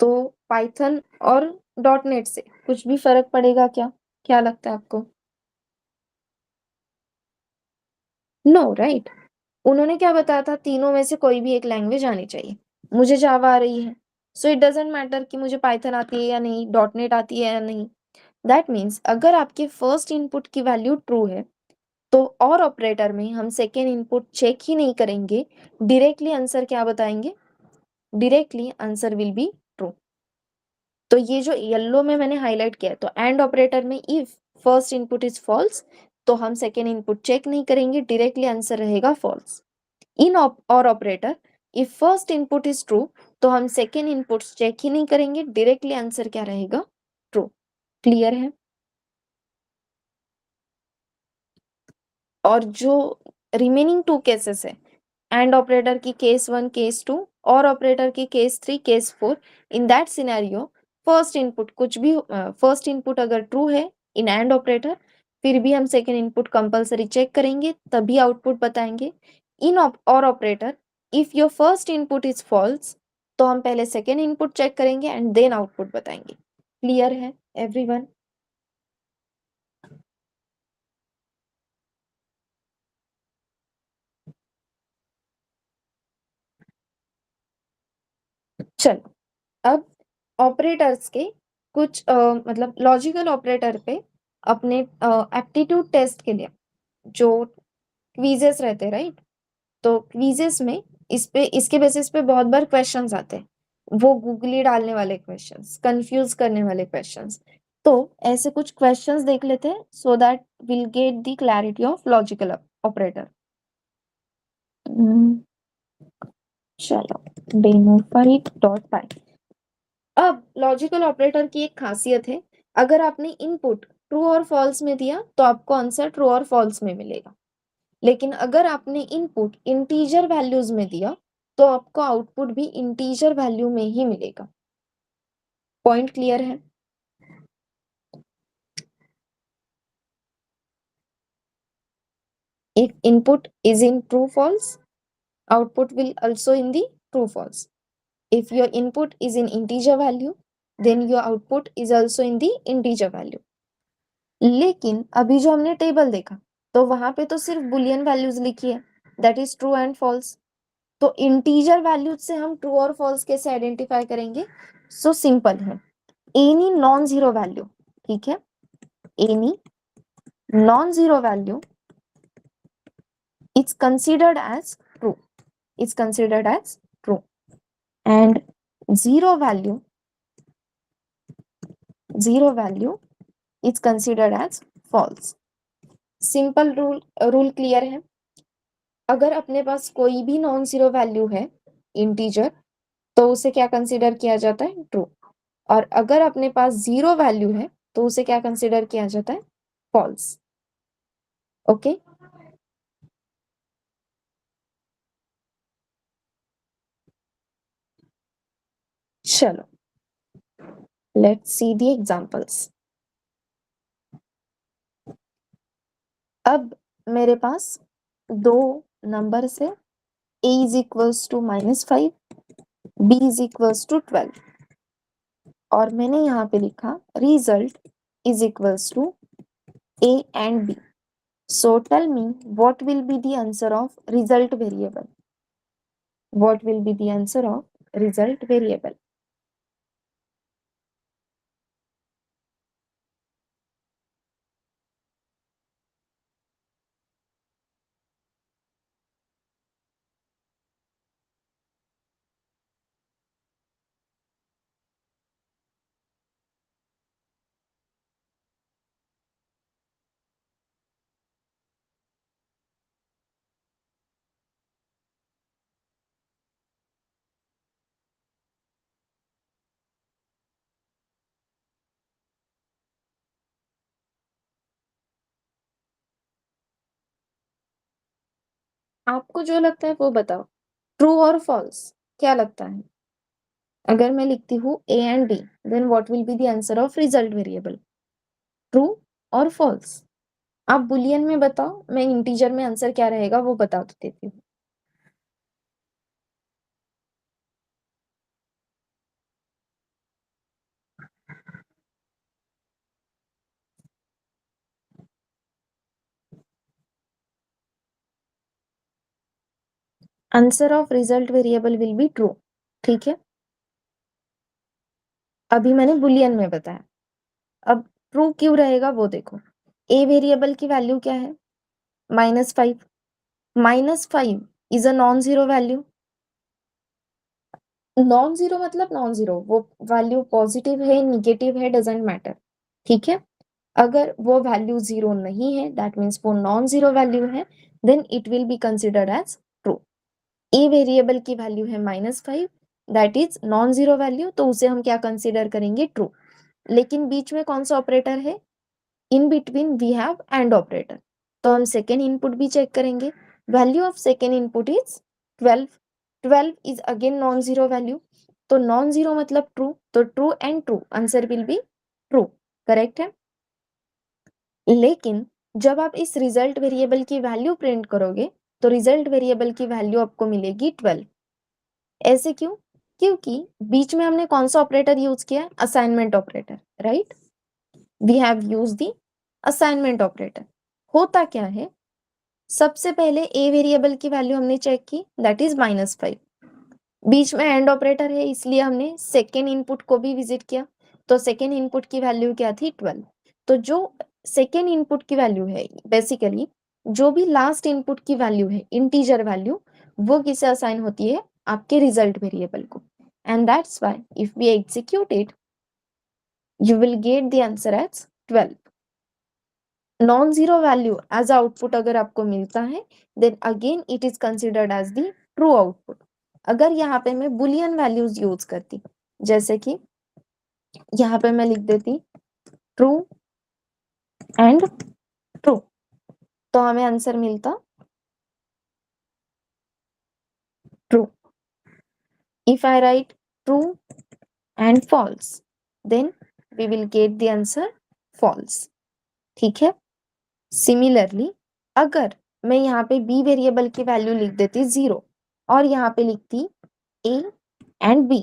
तो पाइथन और डॉट नेट से कुछ भी फर्क पड़ेगा क्या? क्या लगता है आपको? No right. उन्होंने क्या बताया था, तीनों में से कोई भी एक लैंग्वेज आनी चाहिए, मुझे जावा आ रही है, सो इट डजेंट मैटर कि मुझे पाइथन आती है या नहीं, डॉट नेट आती है या नहीं। दैट मीन्स अगर आपके फर्स्ट इनपुट की वैल्यू ट्रू है तो और ऑपरेटर में हम सेकेंड इनपुट चेक ही नहीं करेंगे, डायरेक्टली आंसर क्या बताएंगे, directly answer will be true. तो ये जो येलो में मैंने हाईलाइट किया है, तो एंड ऑपरेटर में if first input is false तो हम सेकेंड इनपुट चेक नहीं करेंगे, डायरेक्टली आंसर रहेगा फॉल्स। इन और operator if first input is true तो हम सेकेंड इनपुट चेक ही नहीं करेंगे, डायरेक्टली आंसर क्या रहेगा, ट्रू। क्लियर है? और जो रिमेनिंग टू केसेस है, एंड ऑपरेटर की केस 1 केस 2 और ऑपरेटर की case 3 case 4, in that scenario first input कुछ भी, फर्स्ट इनपुट अगर ट्रू है इन एंड ऑपरेटर फिर भी हम सेकेंड इनपुट कंपलसरी चेक करेंगे तभी आउटपुट बताएंगे। इन और operator if your first input is false तो हम पहले सेकेंड इनपुट चेक करेंगे एंड देन आउटपुट बताएंगे। क्लियर है एवरीवन? चलो, अब ऑपरेटर्स के कुछ मतलब लॉजिकल ऑपरेटर पे अपने एप्टीट्यूड टेस्ट के लिए जो क्विजेस रहते हैं, राइट? तो क्विजेस में इसके बेसिस पे बहुत बार क्वेश्चंस आते हैं, वो गूगली डालने वाले क्वेश्चंस, कंफ्यूज करने वाले क्वेश्चंस। तो ऐसे कुछ क्वेश्चंस देख लेते हैं so that will get the clarity of logical operator. चलो, डेमो 5.5। अब लॉजिकल ऑपरेटर की एक खासियत है, अगर आपने इनपुट ट्रू और फॉल्स में दिया तो आपको आंसर ट्रू और फॉल्स में मिलेगा, लेकिन अगर आपने इनपुट इंटीजर वैल्यूज में दिया तो आपको आउटपुट भी इंटीजर वैल्यू में ही मिलेगा। पॉइंट क्लियर है? If input is in true false, output will also in the true false. If your input is in integer value, then your output is also in the integer value. लेकिन अभी जो हमने table देखा तो वहां पे तो सिर्फ बुलियन वैल्यूज लिखी है, that is true and false. तो इंटीजर वैल्यूज से हम ट्रू और फॉल्स कैसे आइडेंटिफाई करेंगे? सो सिंपल है, एनी नॉन जीरो वैल्यू, ठीक है, any non zero value is considered as true, is considered as true, and zero value is considered as false. Simple rule clear है? अगर अपने पास कोई भी नॉन जीरो वैल्यू है integer तो उसे क्या कंसिडर किया जाता है? ट्रू। और अगर अपने पास जीरो वैल्यू है तो उसे क्या कंसिडर किया जाता है? फॉल्स। ओके, चलो लेट्स सी द एग्जांपल्स। अब मेरे पास दो नंबर है, a is equals to -5, b is equals to 12, और मैंने यहाँ पे लिखा result is equals to a and b. So tell me what will be the answer of result variable? What will be the answer of result variable? आपको जो लगता है वो बताओ, ट्रू और फॉल्स, क्या लगता है? अगर मैं लिखती हूँ a and b, then what will be the answer of result variable? True और फॉल्स? आप बुलियन में बताओ, मैं इंटीजर में आंसर क्या रहेगा वो बता देती हूँ। Answer of result variable will be true, ठीक है। अभी मैंने बुलियन में बताया, अब ट्रू क्यों रहेगा वो देखो। ए वेरिएबल की वैल्यू क्या है? -5। -5 is a non zero value. Non zero मतलब नॉन जीरो, वो वैल्यू पॉजिटिव है निगेटिव है डजेंट मैटर, ठीक है। अगर वो वैल्यू जीरो नहीं है, दैट मीन्स वो नॉन जीरो वैल्यू है, then it will be considered as true. A variable की वैल्यू है -5, that is non zero value, तो उसे हम क्या कंसिडर करेंगे? ट्रू। लेकिन बीच में कौन सा ऑपरेटर है? In between we have and operator, तो हम सेकेंड इनपुट भी चेक करेंगे। Value of second input is 12। 12 is again non zero value, तो नॉन जीरो मतलब ट्रू, तो true and true, answer will be true, correct है। लेकिन जब आप इस रिजल्ट वेरिएबल की वैल्यू प्रिंट करोगे तो रिजल्ट वेरिएबल की वैल्यू आपको मिलेगी 12। ऐसे क्यों? क्योंकि बीच में हमने कौन सा ऑपरेटर यूज किया? Assignment operator, right. We have use the assignment operator. होता क्या है, सबसे पहले ए वेरिएबल की वैल्यू हमने चेक की, दैट इज -5। बीच में एंड ऑपरेटर है इसलिए हमने सेकेंड इनपुट को भी विजिट किया, तो सेकेंड इनपुट की वैल्यू क्या थी 12। तो जो सेकेंड इनपुट की वैल्यू है बेसिकली जो भी लास्ट इनपुट की वैल्यू है इंटीजर वैल्यू वो किसे असाइन होती है आपके रिजल्ट वेरिएबल को, and that's why if we execute it you will get the answer as 12। Non zero value as output अगर आपको मिलता है then again it is considered as the true output. अगर यहाँ पे मैं बुलियन वैल्यूज यूज करती जैसे कि यहाँ पे मैं लिख देती ट्रू एंड ट्रू तो हमें आंसर मिलता true. If I write true and false then we will get the answer false. ठीक है। सिमिलरली अगर मैं यहाँ पे बी वेरिएबल की वैल्यू लिख देती 0 और यहाँ पे लिखती ए एंड बी,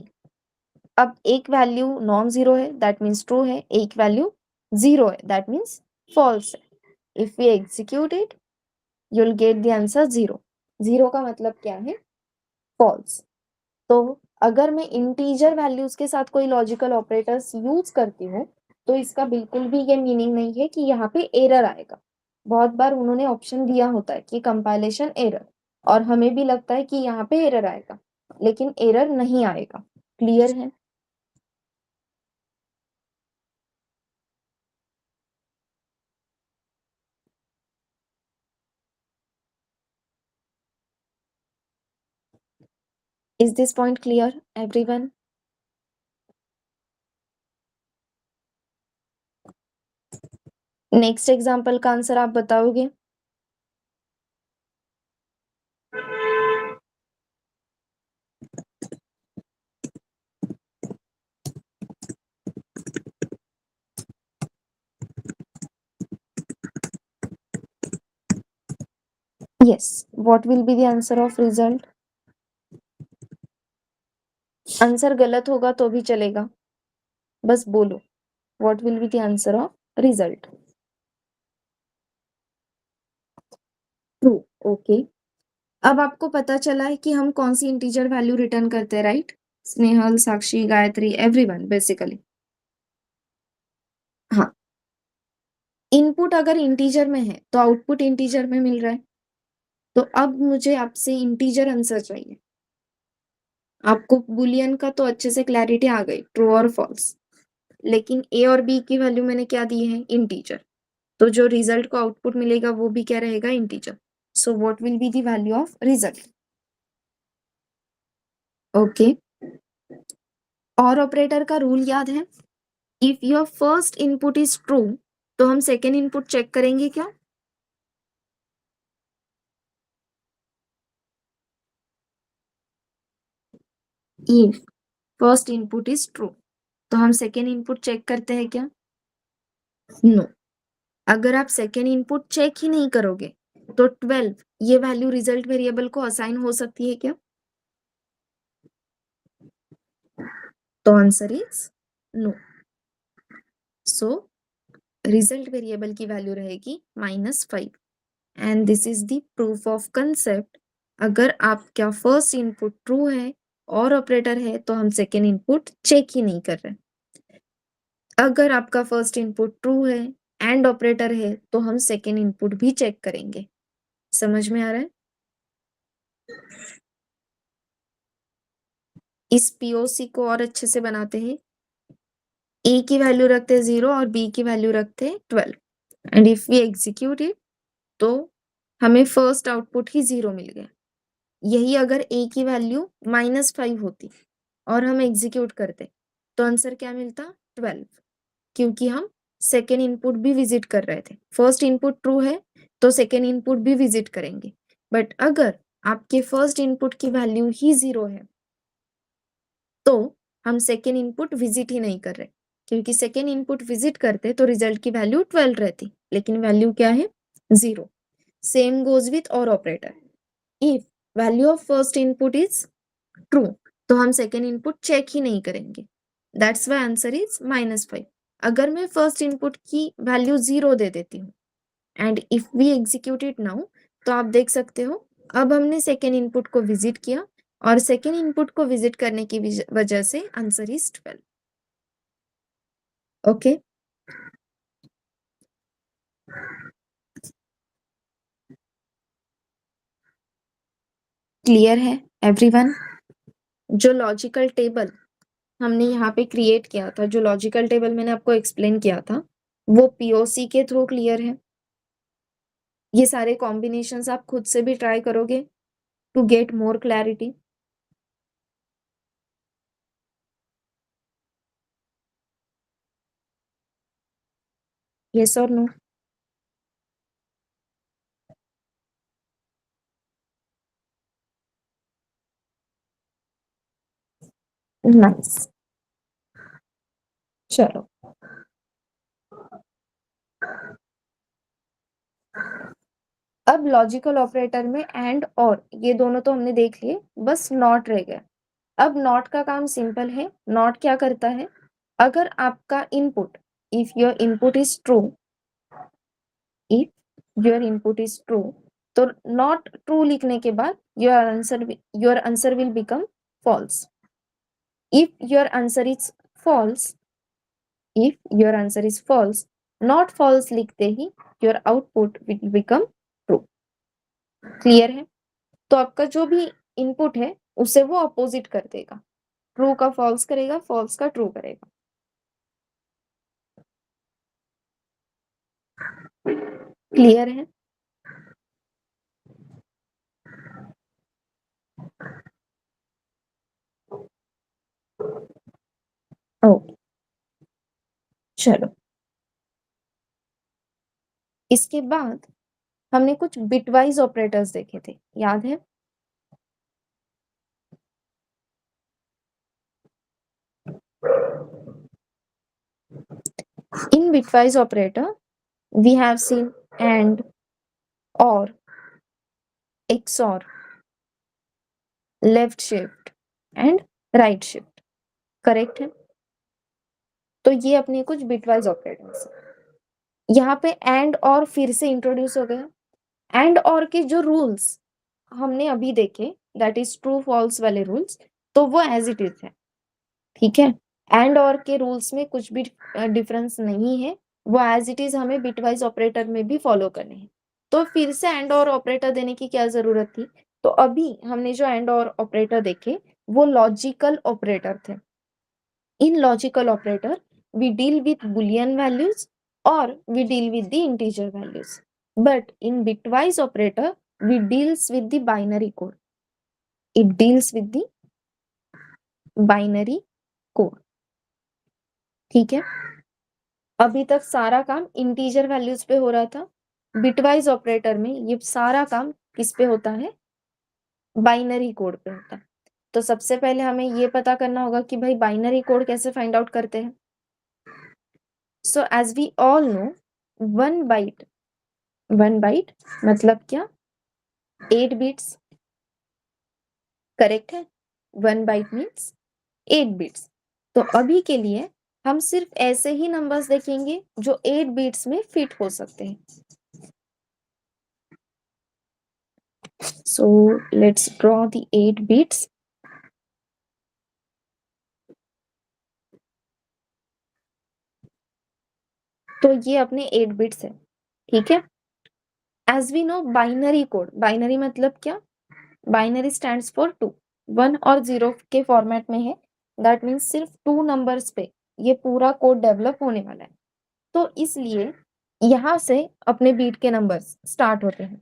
अब एक वैल्यू नॉन जीरो है दैट मीन्स ट्रू है, एक वैल्यू 0 है दैट मीन्स फॉल्स है। If we execute it you will get the answer 0। 0 का मतलब क्या है फॉल्स। तो अगर मैं इंटीजर वैल्यूज के साथ कोई लॉजिकल ऑपरेटर्स यूज करती हूँ तो इसका बिल्कुल भी ये मीनिंग नहीं है कि यहाँ पे एरर आएगा। बहुत बार उन्होंने ऑप्शन दिया होता है कि कंपाइलेशन एरर, और हमें भी लगता है कि यहाँ पे एरर आएगा लेकिन एरर नहीं आएगा। क्लियर है। Is this point clear everyone? Next example का आंसर आप बताओगे? Yes, what will be the answer of result? Answer गलत होगा तो भी चलेगा, बस बोलो what will be the answer of result. True. Okay, अब आपको पता चला है कि हम कौन सी इंटीजर वैल्यू रिटर्न करते हैं, राइट? स्नेहल, साक्षी, गायत्री, एवरीवन बेसिकली। हाँ, इनपुट अगर इंटीजर में है तो आउटपुट इंटीजर में मिल रहा है। तो अब मुझे आपसे इंटीजर आंसर चाहिए। आपको बुलियन का तो अच्छे से क्लैरिटी आ गई, ट्रू और फॉल्स, लेकिन ए और बी की वैल्यू मैंने क्या दी है इंटीजर, तो जो रिजल्ट को आउटपुट मिलेगा वो भी क्या रहेगा integer. So what will be the value of result? Okay, और ऑपरेटर का रूल याद है? If your first input is true तो हम सेकेंड इनपुट चेक करेंगे क्या? If first input is true तो हम सेकेंड इनपुट चेक करते हैं क्या? नो। अगर आप सेकेंड इनपुट चेक ही नहीं करोगे तो 12 ये वैल्यू रिजल्ट वेरिएबल को असाइन हो सकती है क्या? तो answer is no. So result variable की वैल्यू रहेगी -5 and this is the proof of concept. अगर आपका फर्स्ट इनपुट ट्रू है और ऑपरेटर है तो हम सेकेंड इनपुट चेक ही नहीं कर रहे। अगर आपका फर्स्ट इनपुट ट्रू है एंड ऑपरेटर है तो हम सेकेंड इनपुट भी चेक करेंगे। समझ में आ रहा है? इस पीओसी को और अच्छे से बनाते हैं। ए की वैल्यू रखते 0 और बी की वैल्यू रखते 12 and if we execute it तो हमें फर्स्ट आउटपुट ही 0 मिल गया। यही अगर ए की वैल्यू -5 होती और हम एग्जीक्यूट करते तो आंसर क्या मिलता 12, क्योंकि हम सेकेंड इनपुट भी विजिट कर रहे थे। फर्स्ट इनपुट ट्रू है तो सेकेंड इनपुट भी विजिट करेंगे, बट अगर आपके फर्स्ट इनपुट की वैल्यू ही 0 है तो हम सेकेंड इनपुट विजिट ही नहीं कर रहे, क्योंकि सेकेंड इनपुट विजिट करते तो रिजल्ट की वैल्यू 12 रहती, लेकिन वैल्यू क्या है 0। सेम गोज विथ और operator. If value of first input is true तो हम सेकेंड इनपुट चेक ही नहीं करेंगे, दैट्स वाई आंसर इज -5। अगर मैं फर्स्ट इनपुट की वैल्यू 0 दे देती हूँ and if we execute it now तो आप देख सकते हो अब हमने सेकेंड इनपुट को विजिट किया और सेकेंड इनपुट को विजिट करने की वजह से आंसर इज 12. ओके, क्लियर है एवरीवन? जो लॉजिकल टेबल हमने यहाँ पे क्रिएट किया था, जो लॉजिकल टेबल मैंने आपको एक्सप्लेन किया था, वो पीओसी के थ्रू क्लियर है. ये सारे कॉम्बिनेशंस आप खुद से भी ट्राई करोगे to get more clarity. Yes और नो? नाइस. चलो, अब लॉजिकल ऑपरेटर में एंड और ये दोनों तो हमने देख लिए, बस नॉट रह गया. अब नॉट का काम सिंपल है. नॉट क्या करता है? अगर आपका input, if your input is true, if your input is true, तो नॉट ट्रू लिखने के बाद your answer will become false. If your answer is false, if your answer is false, not false लिखते ही your output will become true. Clear है? तो आपका जो भी इनपुट है उसे वो अपोजिट कर देगा. ट्रू का फॉल्स करेगा, फॉल्स का ट्रू करेगा. क्लियर है? ओके, चलो. इसके बाद हमने कुछ बिटवाइज ऑपरेटर्स देखे थे, याद है? In bitwise operator, we have seen AND, OR, XOR, left shift and right shift. Correct है? तो ये अपने कुछ बिटवाइज ऑपरेटर्स. यहाँ पे एंड और फिर से इंट्रोड्यूस हो गया. एंड और के जो रूल्स हमने अभी देखे, दैट इज ट्रू फॉल्स वाले रूल्स, तो वो एज इट इज है. ठीक है? एंड और के रूल्स में कुछ भी डिफरेंस नहीं है. वो एज इट इज हमें बिटवाइज ऑपरेटर में भी फॉलो करने हैं. तो फिर से एंड और ऑपरेटर देने की क्या जरूरत थी? तो अभी हमने जो एंड और ऑपरेटर देखे वो लॉजिकल ऑपरेटर थे. इन logical operator we deal with boolean values or we deal with the integer values, but in bitwise operator we deals with the binary code. It deals with the binary code. ठीक है? अभी तक सारा काम integer values पे हो रहा था. बिटवाइज ऑपरेटर में ये सारा काम किस पे होता है? बाइनरी कोड पे होता है. तो सबसे पहले हमें ये पता करना होगा कि भाई बाइनरी कोड कैसे फाइंड आउट करते हैं. So as we all know, one byte मतलब क्या? 8 बिट्स. करेक्ट है? 1 बाइट मीन्स 8 बिट्स. तो अभी के लिए हम सिर्फ ऐसे ही नंबर्स देखेंगे जो 8 बिट्स में फिट हो सकते हैं. So let's draw the 8 bits. तो ये अपने 8 बिट्स है. ठीक है? As we know binary code, binary मतलब क्या? बाइनरी स्टैंड्स फॉर 2, 1 और 0 के फॉर्मेट में है. दैट मीन्स सिर्फ 2 नंबर्स पे ये पूरा कोड डेवलप होने वाला है. तो इसलिए यहाँ से अपने बीट के नंबर्स स्टार्ट होते हैं.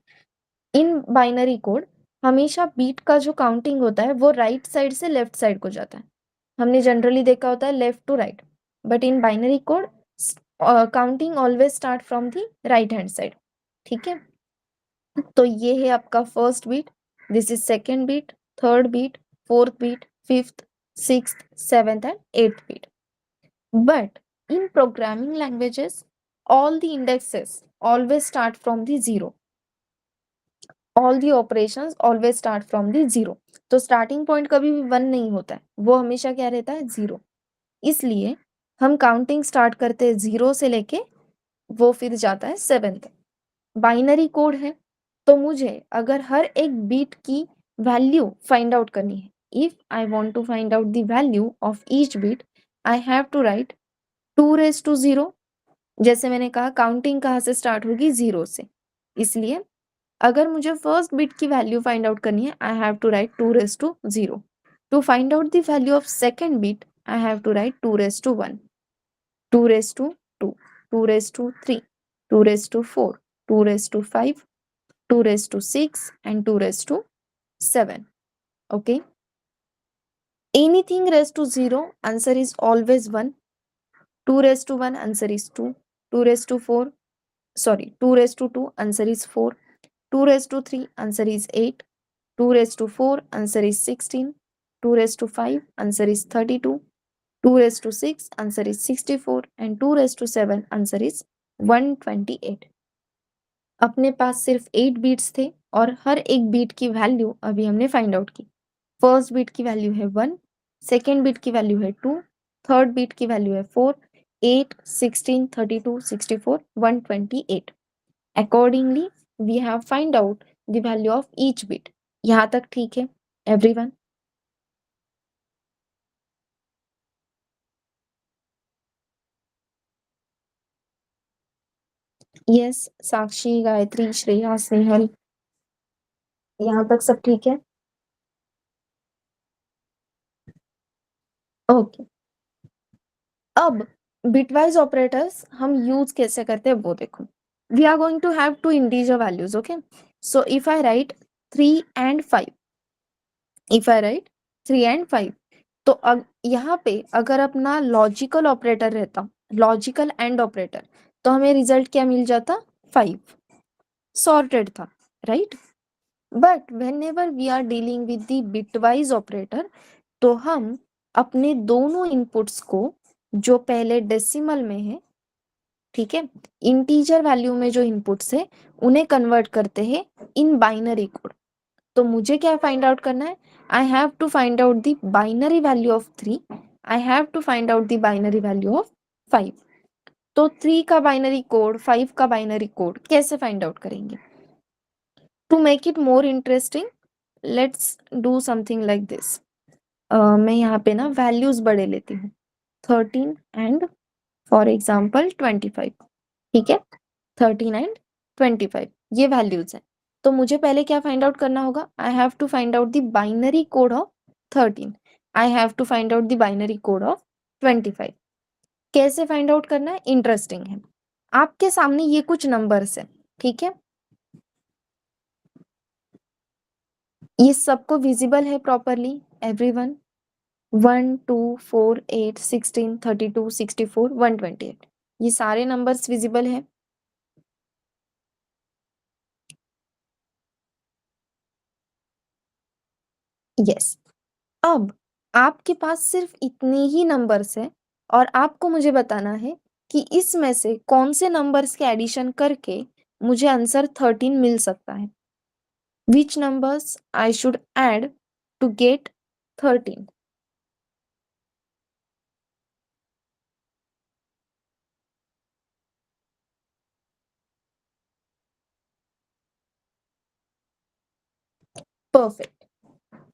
इन बाइनरी कोड हमेशा बीट का जो काउंटिंग होता है वो राइट साइड से लेफ्ट साइड को जाता है. हमने जनरली देखा होता है left to right, but in binary code counting always start from the right hand side. ठीक है? तो ये है आपका first bit, this is second bit, third bit, fourth bit, fifth, sixth, seventh and eighth bit. But in programming languages, all the indexes always start from the zero. All the operations always start from the zero. तो starting point कभी भी 1 नहीं होता है, वो हमेशा क्या रहता है? 0. इसलिए हम काउंटिंग स्टार्ट करते हैं 0 से लेके वो फिर जाता है 7 तक. बाइनरी कोड है तो मुझे अगर हर एक बीट की वैल्यू फाइंड आउट करनी है. If I want to find out the value of each bit, I have to write 2⁻0. जैसे मैंने कहा काउंटिंग कहाँ से स्टार्ट होगी, 0 से. इसलिए अगर मुझे फर्स्ट बिट की वैल्यू फाइंड आउट करनी है, I have to write 2⁻0. To find out the value of second bit, I have to write 2⁻1, 2⁻2, 2⁻3, 2⁻4, 2⁻5, 2⁻6 and 2⁻7. Okay. Anything raised to 0, answer is always 1. 2⁻1, answer is 2. 2⁻4, sorry, 2⁻2, answer is 4. 2⁻3, answer is 8. 2⁻4, answer is 16. 2⁻5, answer is 32. 2⁻6, answer is 64. And 2⁻7, answer is 128. अपने पास सिर्फ 8 beats थे और हर एक beat की value अभी हमने find out की. First beat की वैल्यू है 1, सेकेंड बीट की वैल्यू है 2, थर्ड बीट की वैल्यू है 4, 8, 16, 32, 64, 128. Accordingly, we have find out the value of each bit. यहाँ तक ठीक है everyone? Yes, साक्षी, गायत्री, श्रेया, स्नेहल, यहाँ तक सब ठीक है? ओके. अब बिटवाइज ऑपरेटर्स हम यूज कैसे करते हैं वो देखो. We are going to have two integer values. Okay, so if I write 3 and 5, if I write 3 and 5, तो यहाँ पे अगर अपना लॉजिकल ऑपरेटर रहता, लॉजिकल एंड ऑपरेटर, तो हमें रिजल्ट क्या मिल जाता, 5. सॉर्टेड था, right. But whenever we are dealing with the bitwise operator, तो हम अपने दोनों इनपुट्स को जो पहले डेसिमल में है, ठीक है, इंटीजर वैल्यू में जो इनपुट्स है उन्हें कन्वर्ट करते हैं इन बाइनरी कोड. तो मुझे क्या फाइंड आउट करना है, I have to find out the binary value of 3, I have to find out the binary value of 5. तो 3 का बाइनरी कोड, 5 का बाइनरी कोड कैसे फाइंड आउट करेंगे? To make it more interesting, let's do something like this. मैं यहाँ पे ना values बड़े लेती हूँ, 13 एंड फॉर एग्जाम्पल 25. ठीक है, 13 एंड 25 ये वैल्यूज हैं. तो मुझे पहले क्या फाइंड आउट करना होगा, I have to find out the binary code of 13, I have to find out the binary code of 25. कैसे फाइंड आउट करना है, इंटरेस्टिंग है. आपके सामने ये कुछ नंबर्स है, ठीक है, ये सबको विजिबल है प्रॉपरली एवरीवन? 1, 2, 4, 8, 16, 32, 64, 128, ये सारे नंबर्स विजिबल है? यस. अब आपके पास सिर्फ इतने ही नंबर्स है और आपको मुझे बताना है कि इसमें से कौन से नंबर्स के एडिशन करके मुझे आंसर 13 मिल सकता है. Which numbers I should add to get 13? Perfect.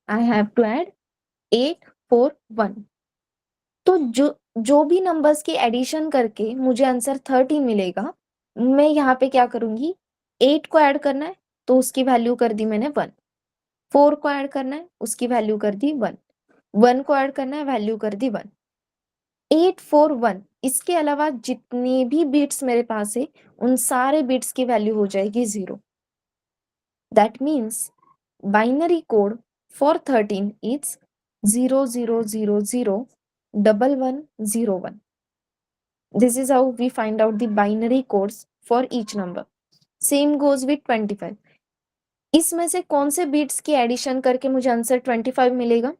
I have to add 8, 4, 1. तो जो भी नंबर्स की एडिशन करके मुझे आंसर 13 मिलेगा, मैं यहाँ पे क्या करूंगी, 8 को ऐड करना है तो उसकी वैल्यू कर दी मैंने 1, 4 को ऐड करना है उसकी वैल्यू कर दी 1, 1 को ऐड करना है वैल्यू कर दी 1. 8, 4, 1 इसके अलावा जितने भी बिट्स मेरे पास है उन सारे बिट्स की वैल्यू हो जाएगी 0. That means binary code for 13 is 00001101. This is how we find out the binary codes for each number. Same goes with 25. इसमें से कौन से बिट्स की एडिशन करके मुझे आंसर 25 मिलेगा?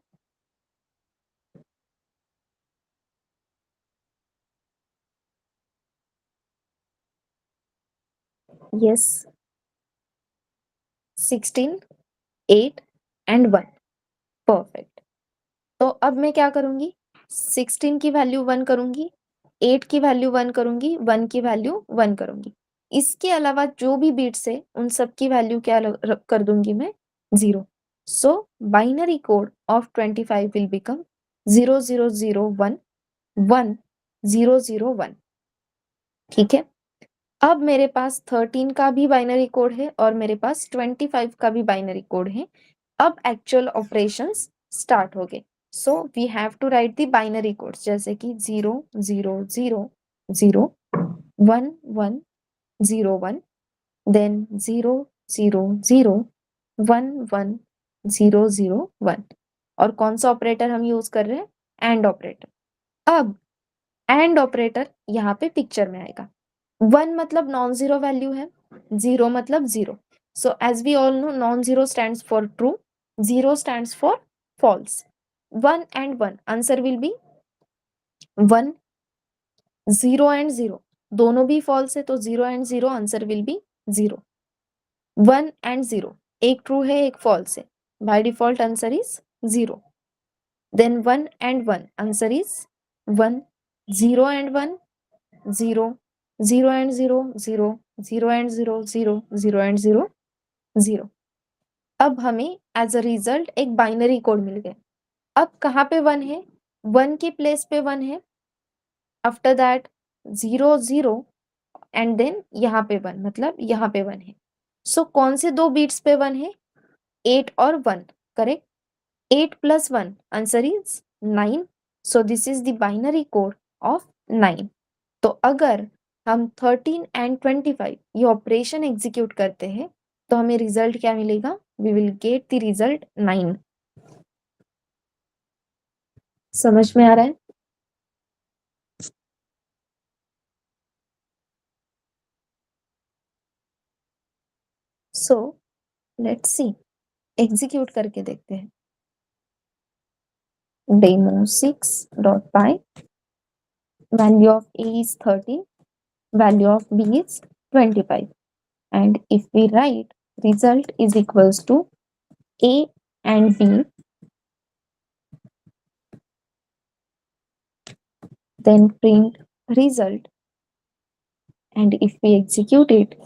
Yes, 16, 8 and 1. Perfect. तो अब मैं क्या करूंगी, 16 की वैल्यू 1 करूंगी, 8 की वैल्यू 1 करूंगी, 1 की वैल्यू 1 करूंगी. इसके अलावा जो भी बिट्स है उन सब की वैल्यू क्या कर दूंगी मैं, 0. So binary code of 25 will become 0001 1001. ठीक है, अब मेरे पास 13 का भी बाइनरी कोड है और मेरे पास 25 का भी बाइनरी कोड है। अब एक्चुअल ऑपरेशंस स्टार्ट हो गए। So we have to write the binary codes, जैसे कि 0 0 0 0 1 1 0 1, देन 0 0 0 1 1 0 0 1। और कौन सा ऑपरेटर हम यूज कर रहे हैं? And operator. अब एंड ऑपरेटर यहाँ पे पिक्चर में आएगा। 1 मतलब नॉन जीरो वैल्यू है, 0 मतलब 0। So as we all know, non zero stands for true, 0 stands for false. 1 and 1 answer will be 1। 0 and 0 दोनों भी फॉल्स है, तो 0 and 0 answer will B 0। 1 and 0 एक ट्रू है एक फॉल्स है, by default answer is 0। Then 1 and 1 answer is 1। 0 and 1 0, 0 and 0 0, 0 and 0 0, 0 and 0 0। अब हमें एज अ रिजल्ट एक बाइनरी कोड मिल गया। अब कहाँ पे 1 है? 1 के प्लेस पे 1 है, आफ्टर दैट 0 0 एंड देन यहाँ पे 1, मतलब यहाँ पे 1 है। सो कौन से दो बीट्स पे 1 है? 8 और 1, correct. 8 plus 1 answer is 9। So this is the binary code of 9। तो अगर हम 13 एंड 25 ये ऑपरेशन एग्जीक्यूट करते हैं तो हमें रिजल्ट क्या मिलेगा? We will get the result 9। समझ में आ रहा है? सो लेट्स सी, एग्जीक्यूट करके देखते हैं। demo6.py, value of a is 13, value of b is 25, and if we write result is equals to a and b, then print result, and if we execute it,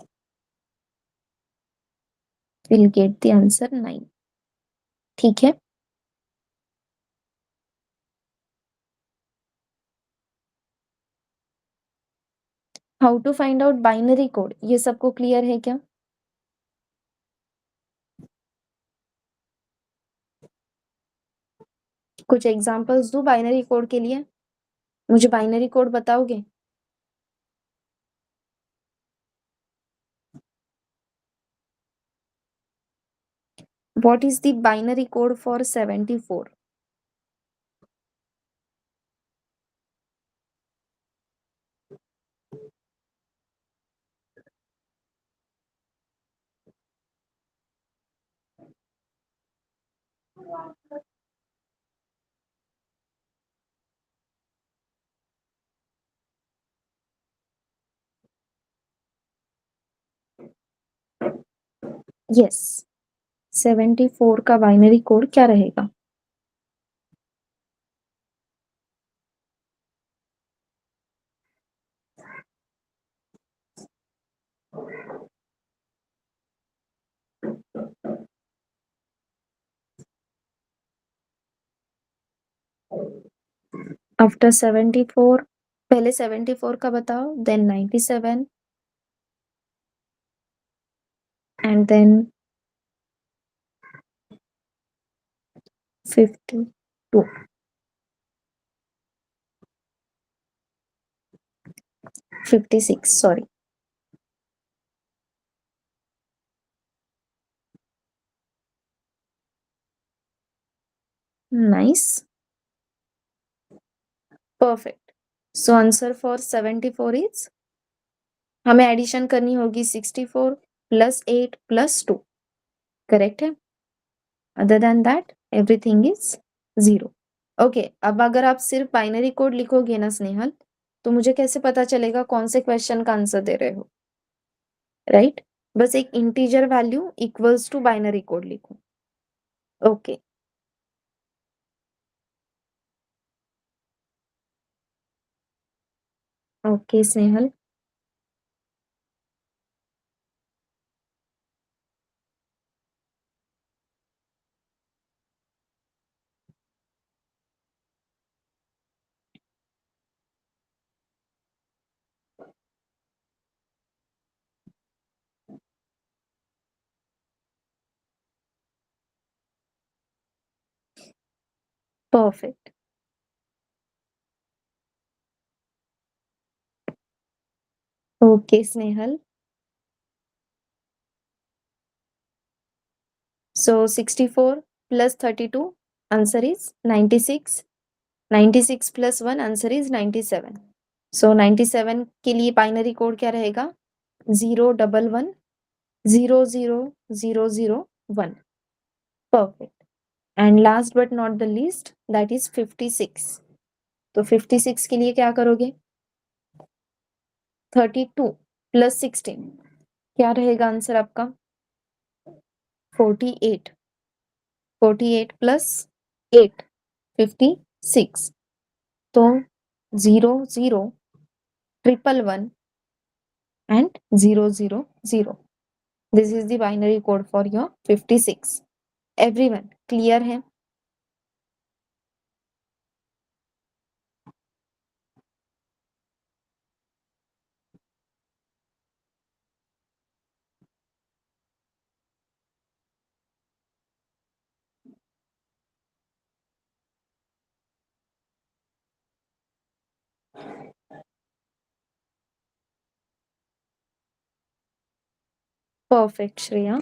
we'll get the answer 9। ठीक है, how to find out binary code, ये सबको clear है क्या? कुछ examples दो binary code के लिए, मुझे बाइनरी कोड बताओगे? What is the binary code for 74? Yes, 74 का बाइनरी कोड क्या रहेगा? आफ्टर 74, पहले 74 का बताओ, then 97 and then 52, 56, sorry. Nice, perfect. So answer for 74 is, हमें एडिशन करनी होगी 64 प्लस 8 प्लस 2, करेक्ट है? Other than that everything is 0। Okay, अब अगर आप सिर्फ बाइनरी कोड लिखोगे ना स्नेहल, तो मुझे कैसे पता चलेगा कौन से क्वेश्चन का आंसर दे रहे हो? राइट, बस एक integer value equals to binary code लिखो। Okay, okay Snehal, Perfect. Okay, Snehal. So 64 plus 32, answer is 96. 96 plus 1, answer is 97. So 97 के लिए बाइनरी कोड क्या रहेगा? 011 00001. Perfect. And last but not the least, that is 56. तो 56 के लिए क्या करोगे? 32 प्लस 16 क्या रहेगा आंसर आपका? 48. 48 प्लस 8, 56. तो 00111 and 000. This is the binary code for your 56. Everyone clear है? Perfect, Shreya.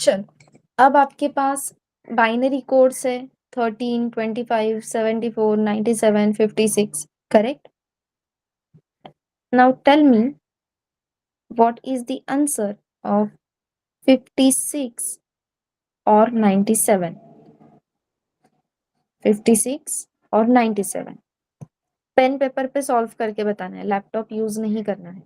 चल, अब आपके पास बाइनरी कोड्स है 13, 25, 74, 97, 56. Correct? Now tell me what is the answer of 56 or 97? 56 और 97. पेन पेपर पे सॉल्व करके बताना है, लैपटॉप यूज नहीं करना है.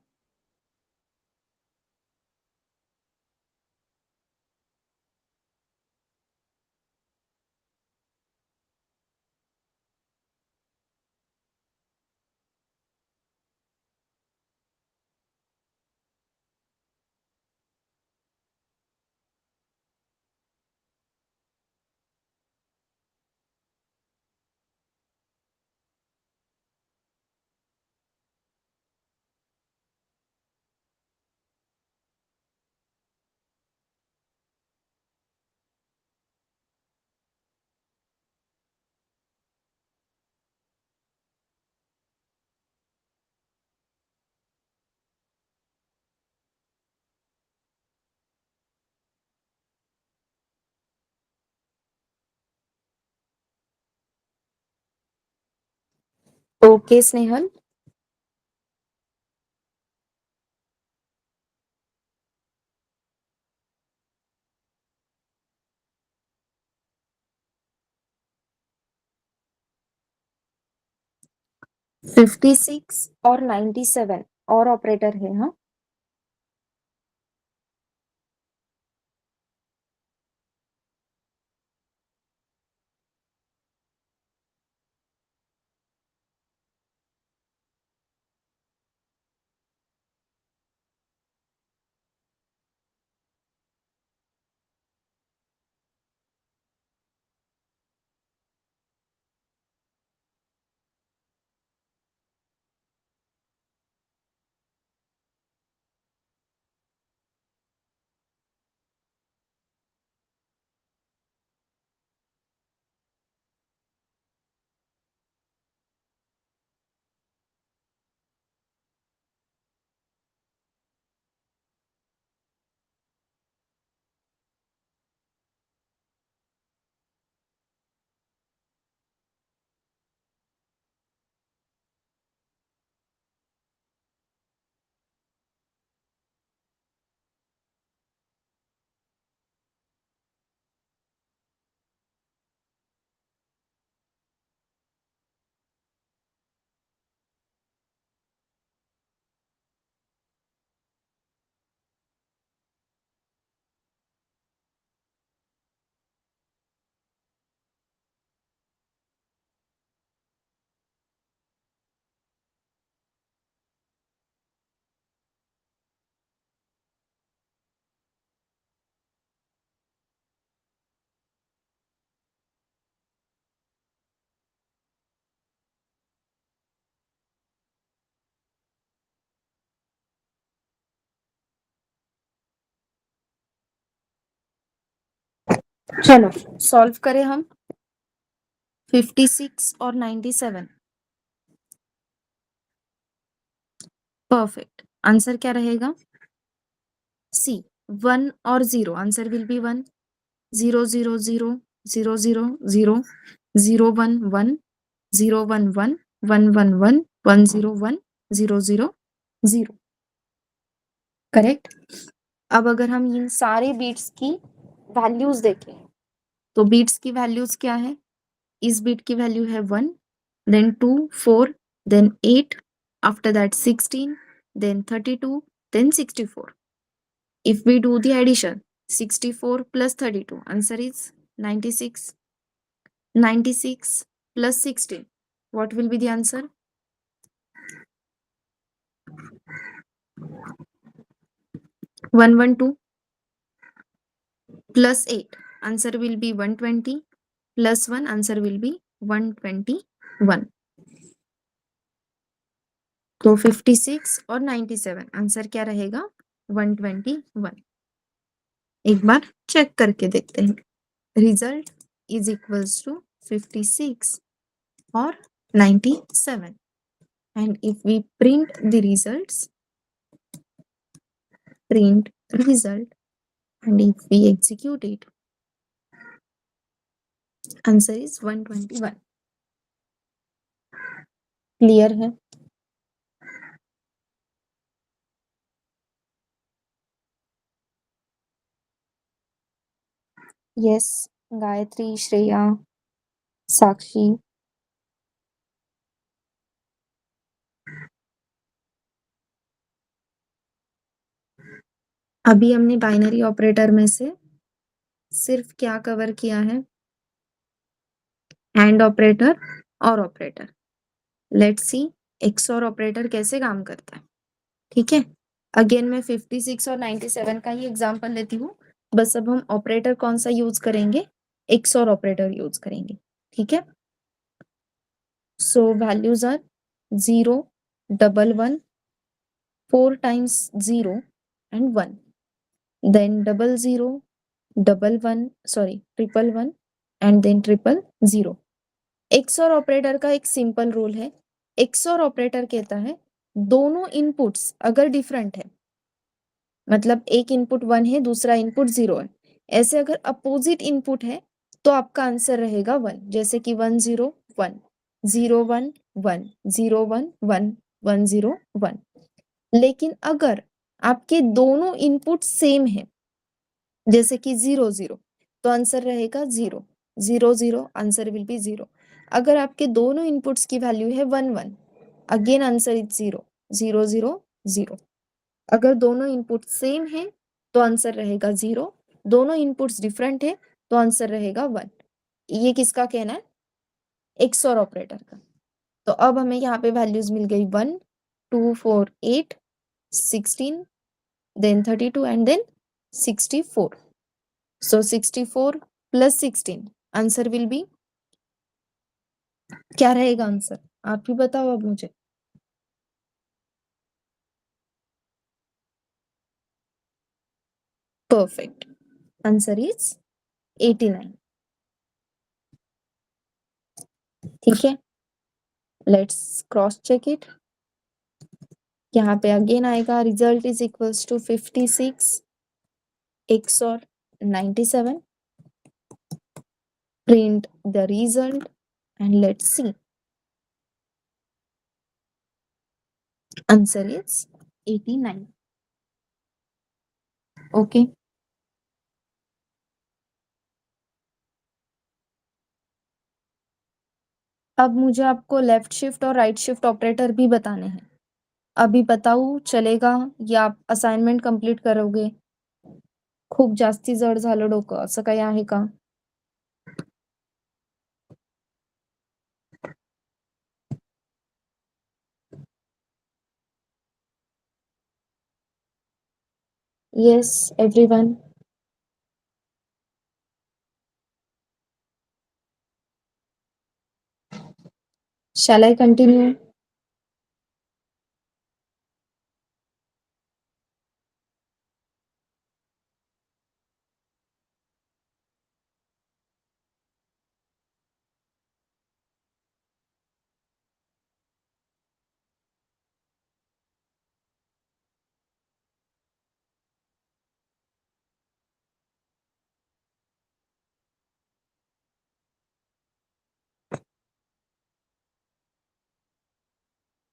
ओके स्नेहल. 56 और 97 और ऑपरेटर है. हाँ, चलो सॉल्व करें हम 56 और 97। परफेक्ट। आंसर क्या रहेगा? सी 1 और 0। Answer will be 1। 0 0 0 0 0 0 0 1 1 0 1 1 1 1 1 1 0 1 0 0 0। करेक्ट। अब अगर हम इन सारे बीट्स की वैल्यूज देखें तो बीट्स की वैल्यूज क्या है? इस बीट की वैल्यू है 1, then 2 4, then 8, after that 16, then 32, then 64. If we do the addition 64 plus 32, answer is 96. 96 plus 16, what will be the answer? 112 plus 8, answer will be 120, plus 1, answer will be 121. तो 56 और 97 answer क्या रहेगा? 121। एक बार check करके देखते हैं। Result is equals to 56 और 97, and if we print the results, print result, and if we execute it, answer is 121. Clear है? यस, गायत्री, श्रेया, साक्षी। अभी हमने बाइनरी ऑपरेटर में से सिर्फ क्या कवर किया है? एंड ऑपरेटर और operator. Let's C XOR operator कैसे काम करता है। ठीक है, अगेन मैं 56 और 97 का ही एग्जांपल लेती हूँ। बस अब हम ऑपरेटर कौन सा यूज करेंगे? एक्सऑर ऑपरेटर यूज करेंगे। ठीक है, so values are 0 1 1 4 times 0 and 1, then 0 1 1 sorry 1 1 and then 0 0। XOR operator का एक सिंपल रूल है। एक्सऑर ऑपरेटर कहता है दोनों इनपुट्स अगर डिफरेंट है, मतलब एक इनपुट 1 है, दूसरा इनपुट 0 है, ऐसे अगर अपोजिट इनपुट है तो आपका आंसर रहेगा 1। जैसे कि 1 0 1 0 1 1 0 1 1 1 0 1। लेकिन अगर आपके दोनों इनपुट सेम है, जैसे कि 0 0, तो आंसर रहेगा 0 0 0, आंसर विल बी 0। अगर आपके दोनों इनपुट्स की वैल्यू है 1 1, अगेन आंसर इज 0 0 0 0। अगर दोनों इनपुट सेम है तो आंसर रहेगा 0, दोनों इनपुट्स डिफरेंट है तो आंसर रहेगा 1। ये किसका कहना है? एक्सऑर ऑपरेटर का। तो अब हमें यहाँ पे वैल्यूज मिल गई 1 2 4 8 16, then 32 and then 64. So 64 plus 16, answer will B क्या रहेगा? आंसर आप ही बताओ अब मुझे। Perfect, answer is 89। ठीक है, लेट्स क्रॉस चेक इट। यहाँ पे अगेन आएगा result is equals to 56 XOR 97। Print the result and let's see, answer is 89। Okay, अब मुझे आपको लेफ्ट शिफ्ट और राइट शिफ्ट ऑपरेटर भी बताने हैं। अभी बताऊ चलेगा या आप असाइनमेंट कंप्लीट करोगे? खूप जास्ती जड झालं डोकं असं काही आहे का? Yes everyone. Shall I continue?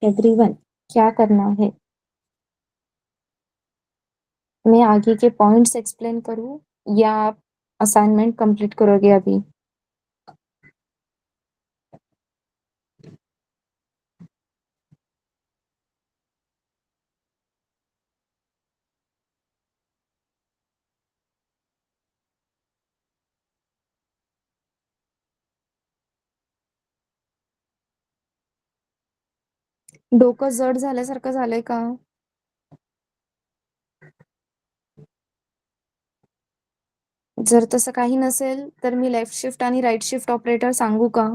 Everyone, क्या करना है? मैं आगे के पॉइंट्स एक्सप्लेन करूँ या आप असाइनमेंट कंप्लीट करोगे अभी? डोकं जड झाल्यासारखं झालंय का? जर तसं काही नसेल तर मी लेफ्ट शिफ्ट आणि राइट शिफ्ट ऑपरेटर सांगू का?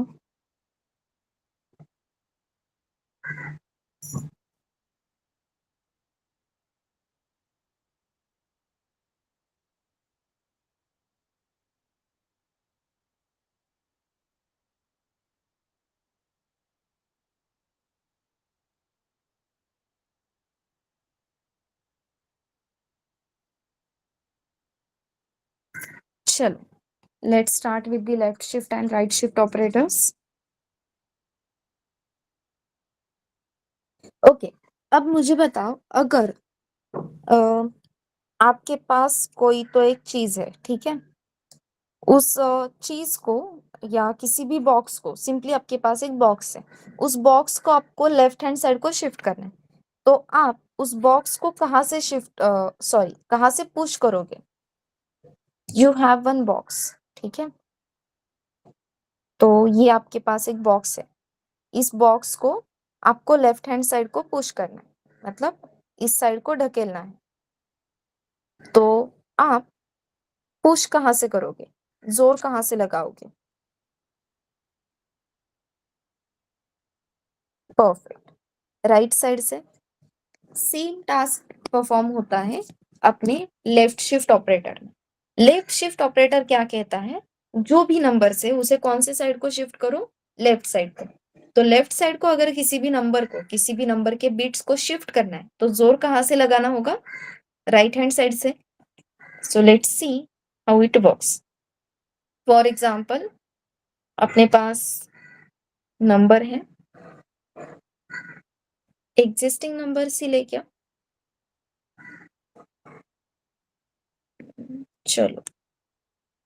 चलो, let's start with the left shift and right shift operators. Okay, अब मुझे बताओ, अगर अ, आपके पास कोई तो एक चीज है, ठीक है? उस चीज को या किसी भी बॉक्स को, सिंपली आपके पास एक बॉक्स है, उस बॉक्स को आपको लेफ्ट हैंड साइड को शिफ्ट करना है, तो आप उस बॉक्स को कहाँ से कहाँ से पुश करोगे? यू हैव वन बॉक्स, ठीक है? तो ये आपके पास एक बॉक्स है, इस बॉक्स को आपको लेफ्ट हैंड साइड को पुश करना है, मतलब इस साइड को ढकेलना है। तो आप पुश कहाँ से करोगे? जोर कहाँ से लगाओगे? परफेक्ट। राइट साइड से सेम टास्क परफॉर्म होता है अपने लेफ्ट शिफ्ट ऑपरेटर में। लेफ्ट शिफ्ट ऑपरेटर क्या कहता है? जो भी नंबर से उसे कौन से साइड को शिफ्ट करो? लेफ्ट साइड को। तो लेफ्ट साइड को अगर किसी भी नंबर को, किसी भी नंबर के बिट्स को शिफ्ट करना है, तो जोर कहाँ से लगाना होगा? राइट हैंड साइड से। सो let's see how it works. For example, अपने पास नंबर है, एग्जिस्टिंग नंबर से लेके, चलो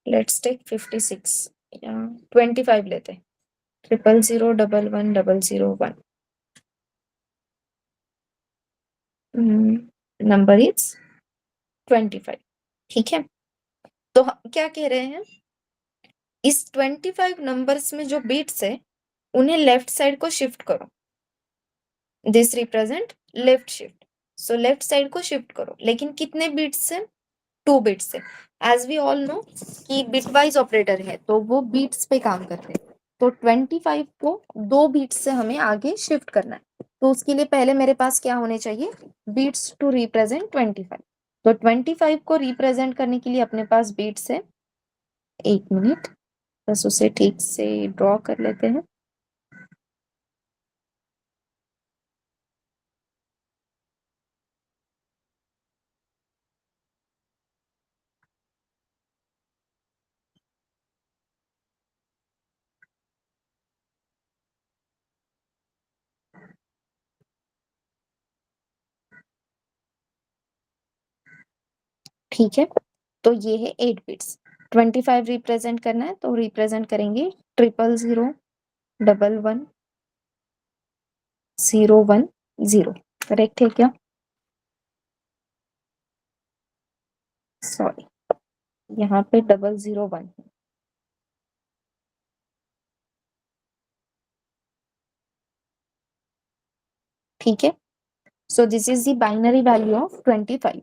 लेट्स टेक 56 या 25 लेते हैं। 00011101 नंबर इज 25, ठीक है? तो हम क्या कह रहे हैं, इस 25 नंबर्स में जो बिट्स है उन्हें लेफ्ट साइड को शिफ्ट करो। This represent left shift. So left side को शिफ्ट करो, लेकिन कितने बिट्स से? 2 बिट्स से। एज वी ऑल नो कि बिटवाइज ऑपरेटर है, तो वो बिट्स पे काम करते हैं। तो 25 को 2 बिट्स से हमें आगे शिफ्ट करना है, तो उसके लिए पहले मेरे पास क्या होने चाहिए? Bits to represent 25। तो 25 को रिप्रेजेंट करने के लिए अपने पास बिट्स है। 1 मिनट, बस उसे ठीक से ड्रॉ कर लेते हैं। ठीक है, तो ये है 8 बिट्स। 25 रिप्रेजेंट करना है, तो रिप्रेजेंट करेंगे 00111010। करेक्ट है क्या? सॉरी, यहाँ पे 001 है। ठीक है, सो this is the binary value of 25।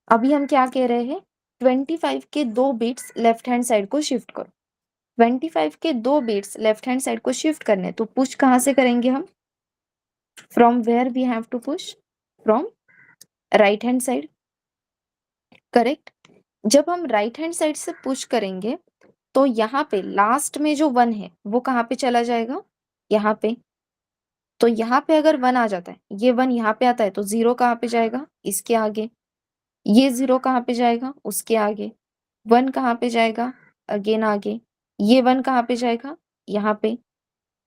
अभी हम क्या कह रहे हैं? 25 के 2 बिट्स लेफ्ट हैंड साइड को शिफ्ट करो। 25 के 2 बिट्स लेफ्ट हैंड साइड को शिफ्ट करने, तो पुश कहाँ से करेंगे हम? From where we have to push? From right hand side, correct? जब हम राइट हैंड साइड से पुश करेंगे, तो यहाँ पे लास्ट में जो 1 है वो कहाँ पे चला जाएगा? यहाँ पे। तो यहाँ पे अगर 1 आ जाता है, ये 1 यहाँ पे आता है, तो 0 कहाँ पे जाएगा? इसके आगे। ये 0 कहाँ पे जाएगा? उसके आगे। 1 कहाँ पे जाएगा? अगेन आगे। ये 1 कहाँ पे जाएगा? यहाँ पे।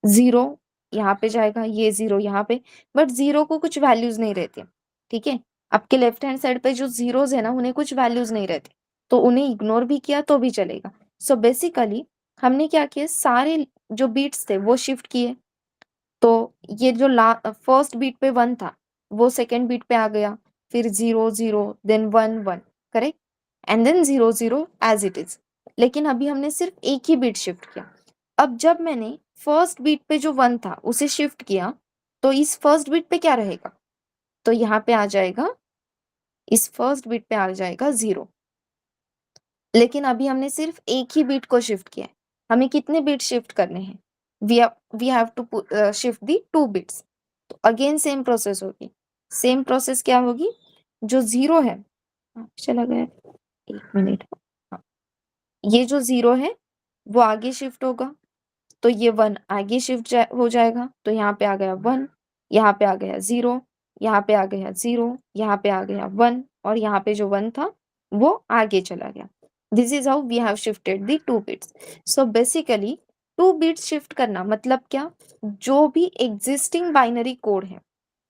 0 यहाँ पे जाएगा, ये 0 यहाँ पे, बट 0 को कुछ वैल्यूज नहीं रहती, ठीक है। आपके लेफ्ट हैंड साइड पे जो जीरोज है ना, उन्हें कुछ वैल्यूज नहीं रहती, तो उन्हें इग्नोर भी किया तो भी चलेगा। सो बेसिकली हमने क्या किया, सारे जो बीट्स थे वो शिफ्ट किए। तो ये जो फर्स्ट बीट पे 1 था, वो सेकेंड बीट पे आ गया, फिर 0 0 then 1 1, correct, and then 0 0 as it is. लेकिन अभी हमने सिर्फ एक ही बीट शिफ्ट किया। अब जब मैंने फर्स्ट बीट पे जो 1 था उसे शिफ्ट किया, तो इस फर्स्ट बीट पे क्या रहेगा, तो यहाँ पे आ जाएगा, इस फर्स्ट बीट पे आ जाएगा 0। लेकिन अभी हमने सिर्फ एक ही बीट को शिफ्ट किया है। हमें कितने बीट शिफ्ट करने हैं, we have to shift the 2 bits. तो अगेन सेम प्रोसेस होगी। सेम प्रोसेस क्या होगी, जो 0 है, चला गया, 1 मिनट, हाँ, ये जो 0 है वो आगे शिफ्ट होगा, तो ये 1 आगे शिफ्ट हो जाएगा, तो यहाँ पे आ गया 1, यहाँ पे आ गया 0, यहाँ पे आ गया 0, यहाँ पे आ गया 1, और यहाँ पे जो 1 था वो आगे चला गया। This is how we have shifted the 2 bits. So basically 2 bits shift करना मतलब क्या, जो भी एग्जिस्टिंग बाइनरी कोड है,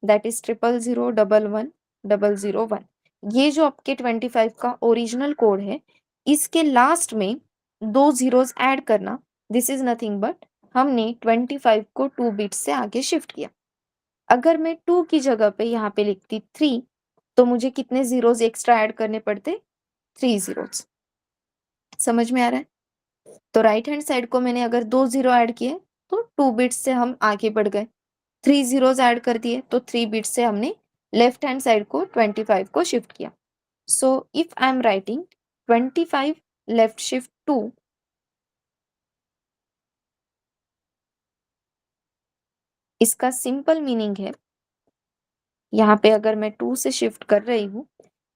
दैट इज 000 11 001, ये जो आपके 25 का ओरिजिनल कोड है, इसके लास्ट में 2 जीरोस ऐड करना, दिस इज नथिंग बट हमने 25 को 2 बिट्स से आगे शिफ्ट किया। अगर मैं 2 की जगह पे यहाँ पे लिखती 3, तो मुझे कितने जीरोस एक्स्ट्रा ऐड करने पड़ते, 3 जीरोस। समझ में आ रहा है। तो राइट हैंड साइड को मैंने अगर 2 जीरो ऐड किए, तो 2 बिट्स से हम आगे बढ़ गए। 3 जीरोस ऐड कर दिए, तो 3 बिट्स से हमने लेफ्ट हैंड साइड को 25 को शिफ्ट किया। सो if I am writing 25 left shift 2, इसका सिंपल मीनिंग है, यहाँ पे अगर मैं 2 से शिफ्ट कर रही हूँ,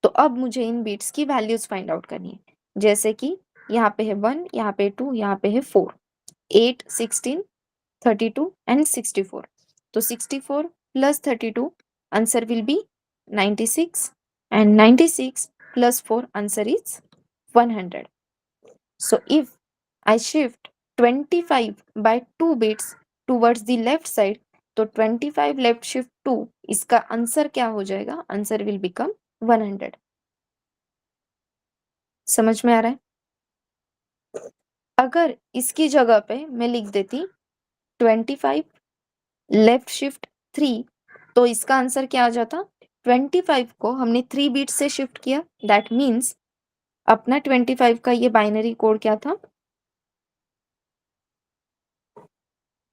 तो अब मुझे इन बिट्स की वैल्यूज फाइंड आउट करनी है। जैसे कि यहाँ पे है 1, यहाँ पे 2, यहाँ पे है 4, 8 16 32 एंड 64। तो 64 plus 32 answer will B 96, and 96 plus 4 answer is 100. So if I shift 25 by 2 bits towards the left side, तो 25 लेफ्ट शिफ्ट 2, इसका आंसर क्या हो जाएगा, आंसर विल बिकम 100. समझ में आ रहा है। अगर इसकी जगह पे मैं लिख देती 25 लेफ्ट शिफ्ट 3, तो इसका आंसर क्या आ जाता, 25 को हमने 3 बिट्स से शिफ्ट किया, दैट मीन्स अपना 25 का ये बाइनरी कोड क्या था,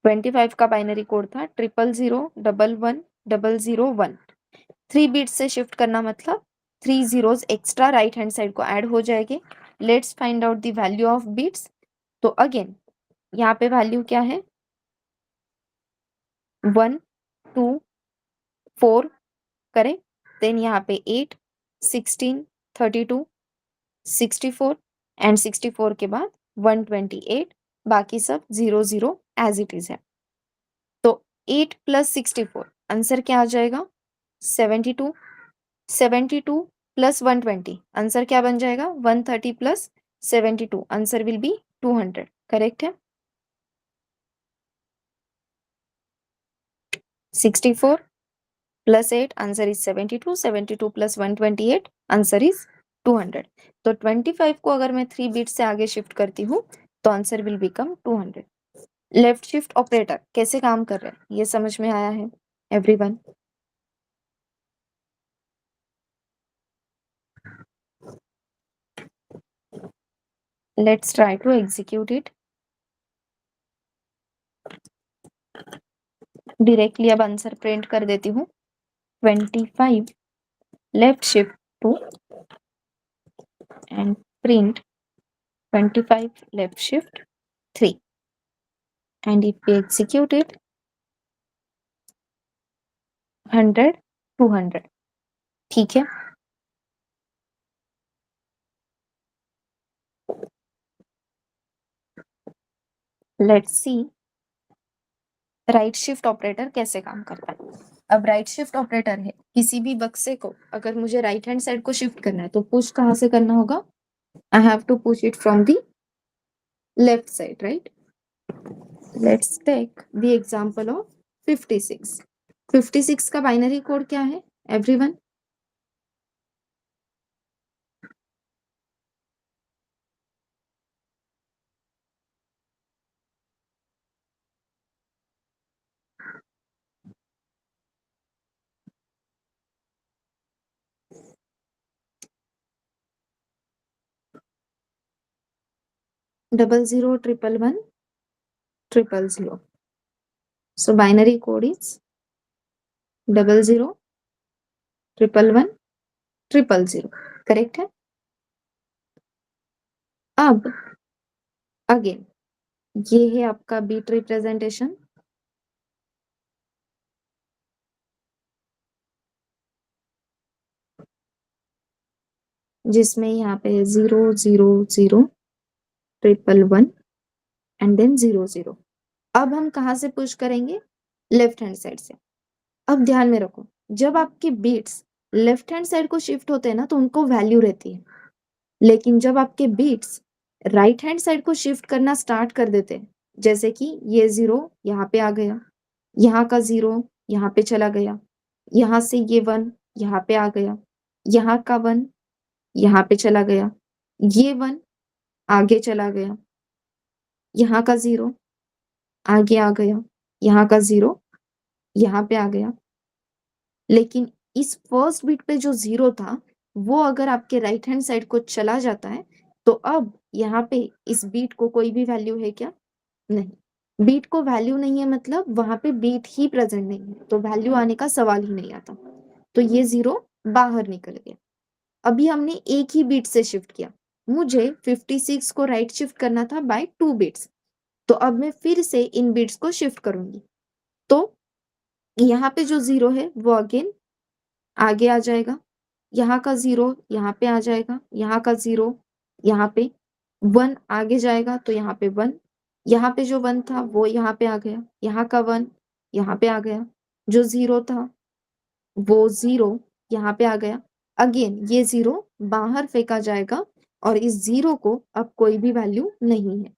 25 का बाइनरी कोड था 000 11 001। 3 बिट्स से शिफ्ट करना मतलब 3 zeros extra right hand side को ऐड हो जाएंगे। Let's find out the value of bits. तो अगेन यहाँ पे वैल्यू क्या है, 1 2 4, करेक्ट। देन यहाँ पे 8 16 32 64 एंड 64 के बाद 128, बाकी सब 0 0 एज इट इज है। तो 8 प्लस 64 आंसर क्या आ जाएगा, 72। 72 प्लस 120 आंसर क्या बन जाएगा, 130 plus 72 answer will B 200, correct है। 64 plus 8 answer is 72, 72 plus 128 answer is 200। तो 25 को अगर मैं 3 बिट से आगे शिफ्ट करती हूँ, तो answer will become 200। Left shift operator कैसे काम कर रहा है, ये समझ में आया है everyone. Let's try to execute it directly. अब आंसर प्रिंट कर देती हूँ, 25 left shift 2 and print 25 left shift 3, and if we execute it, 100 200, ठीक है। Let's see right shift operator कैसे काम करता है। अब राइट शिफ्ट ऑपरेटर है, किसी भी बक्से को अगर मुझे राइट हैंड साइड को शिफ्ट करना है, तो पुश कहाँ से करना होगा, I have to push it from the left side, right. Let's take the example of 56। 56 का बाइनरी कोड क्या है everyone? Double zero triple one triple zero. So binary code is 00 111 000. Correct है. अब अगेन ये है आपका बीट रिप्रेजेंटेशन. जिसमें यहाँ पे 0 0 0 111 1 एंड देन 0 0. अब हम कहाँ से पुश करेंगे? लेफ्ट हैंड साइड से. अब ध्यान में रखो, जब आपके बीट्स लेफ्ट हैंड साइड को शिफ्ट होते हैं ना तो उनको वैल्यू रहती है. लेकिन जब आपके बीट्स राइट हैंड साइड को शिफ्ट करना स्टार्ट कर देते हैं, जैसे कि ये 0 यहाँ पे आ गया, यहाँ का 0 यहाँ पे चला गया, यहाँ से ये 1 यहाँ पे आ गया, यहाँ का 1 यहाँ पे चला गया, ये 1 आगे चला गया, यहाँ का 0 आगे आ गया, यहाँ का 0 यहाँ पे आ गया. लेकिन इस फर्स्ट बीट पे जो 0 था वो अगर आपके राइट हैंड साइड को चला जाता है तो अब यहाँ पे इस बीट को कोई भी वैल्यू है क्या? नहीं. बीट को वैल्यू नहीं है मतलब वहां पे बीट ही प्रेजेंट नहीं है, तो वैल्यू आने का सवाल ही नहीं आता. तो ये 0 बाहर निकल गया. अभी हमने एक ही बीट से शिफ्ट किया. मुझे 56 को राइट शिफ्ट करना था बाय 2 बीट्स. तो अब मैं फिर से इन बीट्स को शिफ्ट करूंगी. तो यहाँ पे जो 0 है वो अगेन आगे आ जाएगा, यहाँ का 0 यहाँ पे आ जाएगा, यहाँ का 0 यहाँ पे, 1 आगे जाएगा तो यहाँ पे 1, यहाँ पे जो 1 था वो यहाँ पे आ गया, यहाँ का 1 यहाँ पे आ गया, जो 0 था वो 0 यहाँ पे आ गया. अगेन ये 0 बाहर फेंका जाएगा और इस 0 को अब कोई भी वैल्यू नहीं है.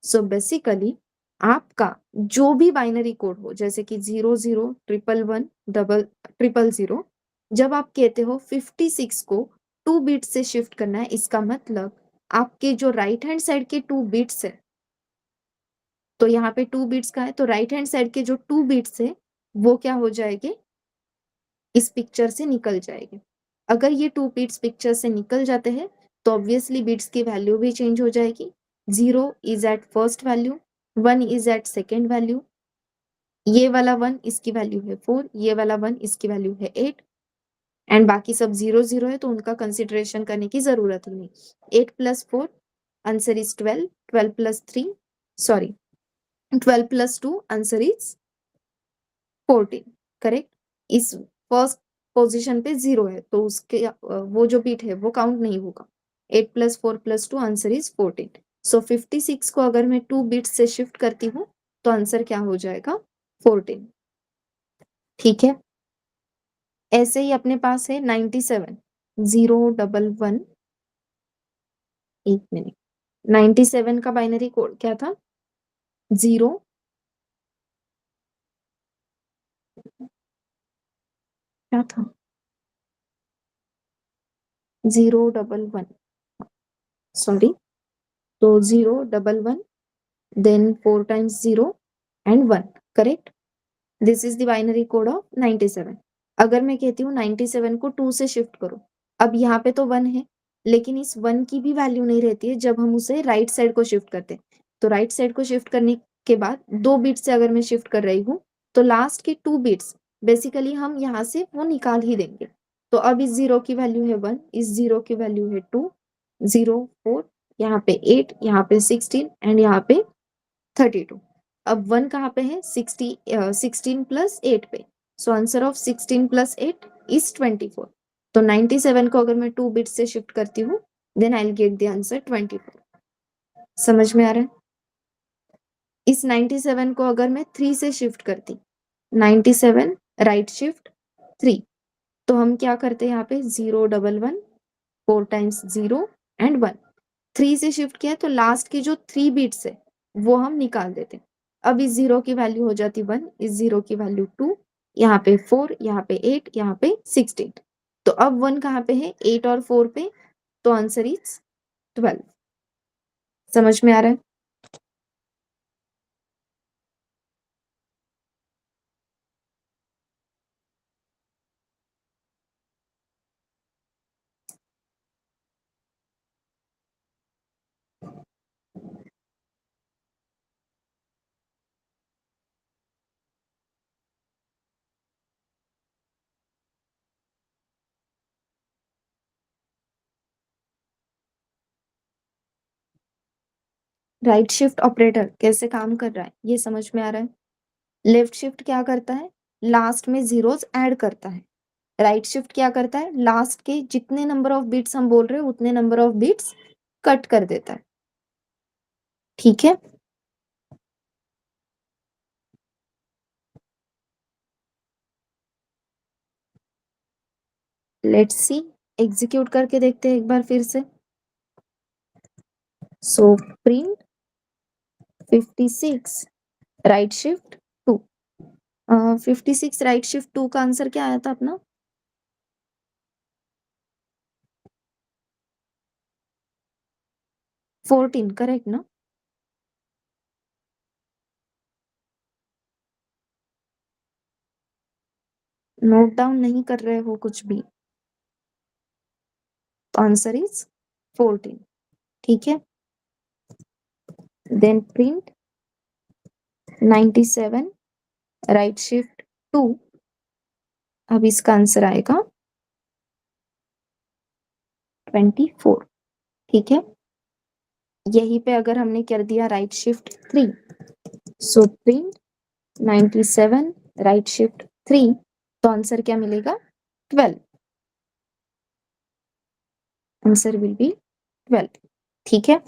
सो बेसिकली आपका जो भी बाइनरी कोड हो, जैसे कि 0 0 111 1 0 जब आप कहते हो 56 को 2 बिट्स से शिफ्ट करना है, इसका मतलब आपके जो राइट हैंड साइड के 2 बिट्स है, तो यहाँ पे 2 बिट्स का है तो राइट हैंड साइड के जो 2 बिट्स है वो क्या हो जाएंगे? इस पिक्चर से निकल जाएंगे. अगर ये 2 बिट्स पिक्चर से निकल जाते हैं तो ऑब्वियसली बिट्स की वैल्यू भी चेंज हो जाएगी. 0 is at first value, 1 is at second value, ये वाला 1 इसकी वैल्यू है 4, ये वाला 1 इसकी वैल्यू है 8 एंड बाकी सब 0 0 है तो उनका कंसिडरेशन करने की जरूरत ही नहीं. 8 plus 4 answer is 12, 12 plus 3 sorry 12 plus 2 answer is 14. Correct. इस फर्स्ट पोजीशन पे 0 है तो उसके वो जो बीट है वो काउंट नहीं होगा. 8 प्लस 4 प्लस 2 आंसर इज 14. सो 56 को अगर मैं 2 बिट्स से शिफ्ट करती हूँ तो आंसर क्या हो जाएगा? 14. ठीक है. ऐसे ही अपने पास है 97 0 1 1. एक मिनट. 97 का बाइनरी कोड क्या था? 0 क्या था? 0 1 1 सॉरी. तो 0 1 1 then 4 times 0 and 1. Correct. This is the binary code of 97. अगर मैं कहती हूँ 97 को 2 से शिफ्ट करो, अब यहाँ पे तो 1 है लेकिन इस 1 की भी वैल्यू नहीं रहती है जब हम उसे राइट साइड को शिफ्ट करते हैं. तो राइट साइड को शिफ्ट करने के बाद 2 बिट्स से अगर मैं शिफ्ट कर रही हूँ तो लास्ट के 2 बिट्स बेसिकली हम यहाँ से वो निकाल ही देंगे. तो अब इस 0 की वैल्यू है 1, इस 0 की वैल्यू है 2, 0 4, यहाँ पे 8, यहाँ पे 16 एंड यहाँ पे 32. अब 1 कहाँ पे है? 16 प्लस 8 पे. So answer of 16 plus 8 is 24. तो 97 को अगर मैं 2 बिट से शिफ्ट करती हूँ then I will get the answer 24. समझ में आ रहा है? इस 97 को अगर मैं 3 से शिफ्ट करती, 97 राइट शिफ्ट 3, तो हम क्या करते हैं यहाँ पे? 0 1 1 4 टाइम्स 0 एंड 1. 3 से शिफ्ट किया तो लास्ट की जो 3 बिट्स है वो हम निकाल देते हैं. अब इस 0 की वैल्यू हो जाती 1, इस 0 की वैल्यू 2, यहाँ पे 4, यहाँ पे 8, यहाँ पे 16। तो अब 1 कहाँ पे है? 8 और 4 पे, तो आंसर इज 12। समझ में आ रहा है? राइट शिफ्ट ऑपरेटर कैसे काम कर रहा है ये समझ में आ रहा है? लेफ्ट शिफ्ट क्या करता है? लास्ट में जीरोस ऐड करता है। राइट शिफ्ट क्या करता है? लास्ट के जितने नंबर ऑफ बिट्स हम बोल रहे हैं उतने नंबर ऑफ बिट्स कट कर देता है। ठीक है? लेट्स सी, एग्जीक्यूट करके देखते हैं एक बार फिर से। So print 56 right shift 2। 56 right shift 2 का आंसर क्या आया था अपना? 14, करेक्ट ना? नोट डाउन नहीं कर रहे हो कुछ भी, तो आंसर इज 14। ठीक है, देन प्रिंट 97 राइट शिफ्ट 2। अब इसका आंसर आएगा 24। ठीक है, यहीं पे अगर हमने कर दिया right shift 3, so print 97 right shift 3, तो आंसर क्या मिलेगा? 12। Answer will B 12। ठीक है,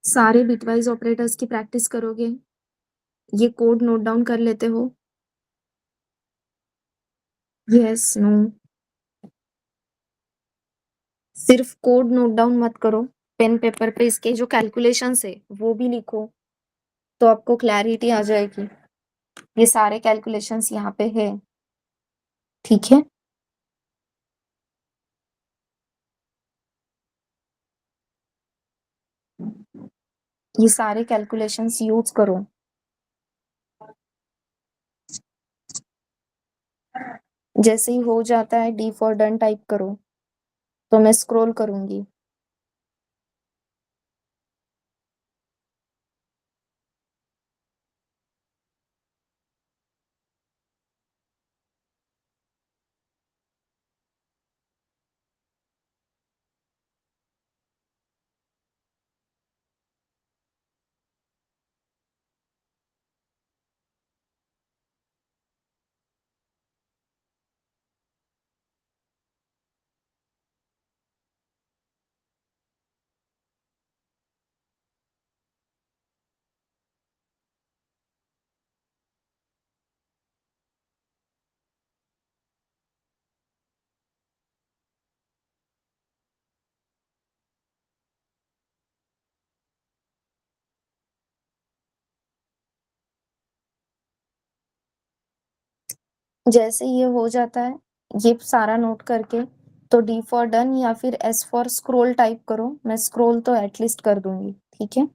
सारे बिटवाइज ऑपरेटर्स की प्रैक्टिस करोगे? ये कोड नोट डाउन कर लेते हो? Yes, no? सिर्फ कोड नोट डाउन मत करो, पेन पेपर पे इसके जो कैलकुलेशंस है वो भी लिखो, तो आपको क्लैरिटी आ जाएगी। ये सारे कैलकुलेशंस यहाँ पे है। ठीक है, ये सारे कैलकुलेशंस यूज करो। जैसे ही हो जाता है डी फॉर डन टाइप करो, तो मैं स्क्रॉल करूंगी। जैसे ये हो जाता है, ये सारा नोट करके, तो डी फॉर डन या फिर एस फॉर स्क्रॉल टाइप करो। मैं स्क्रॉल तो एटलीस्ट कर दूंगी। ठीक है,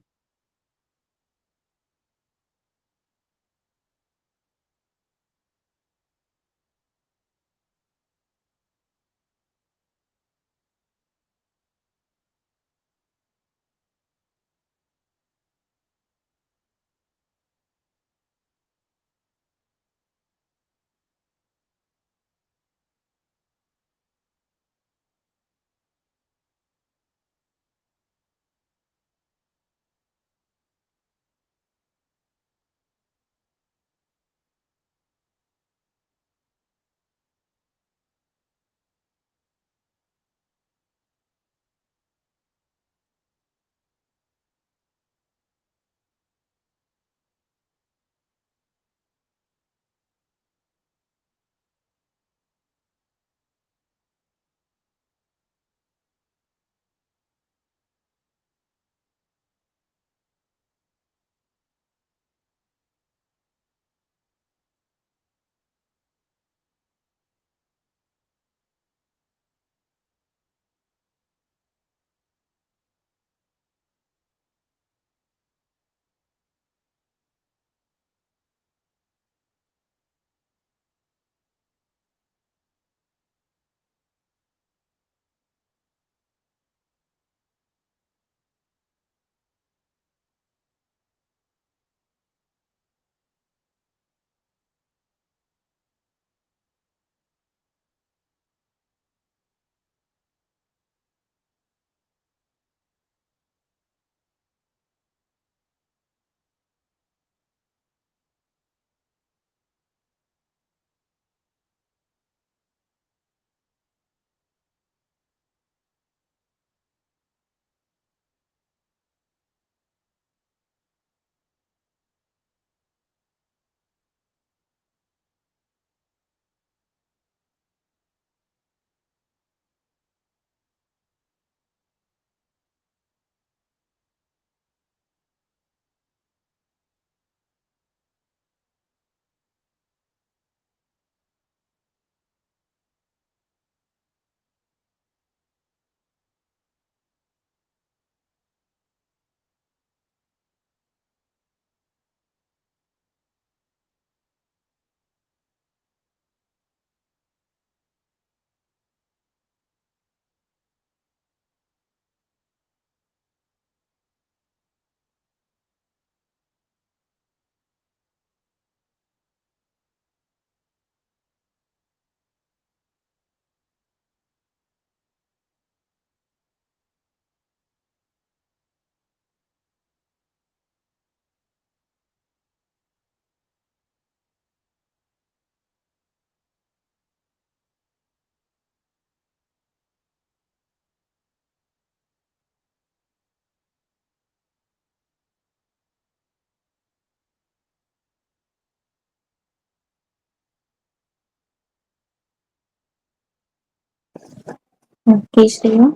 okay Shreya.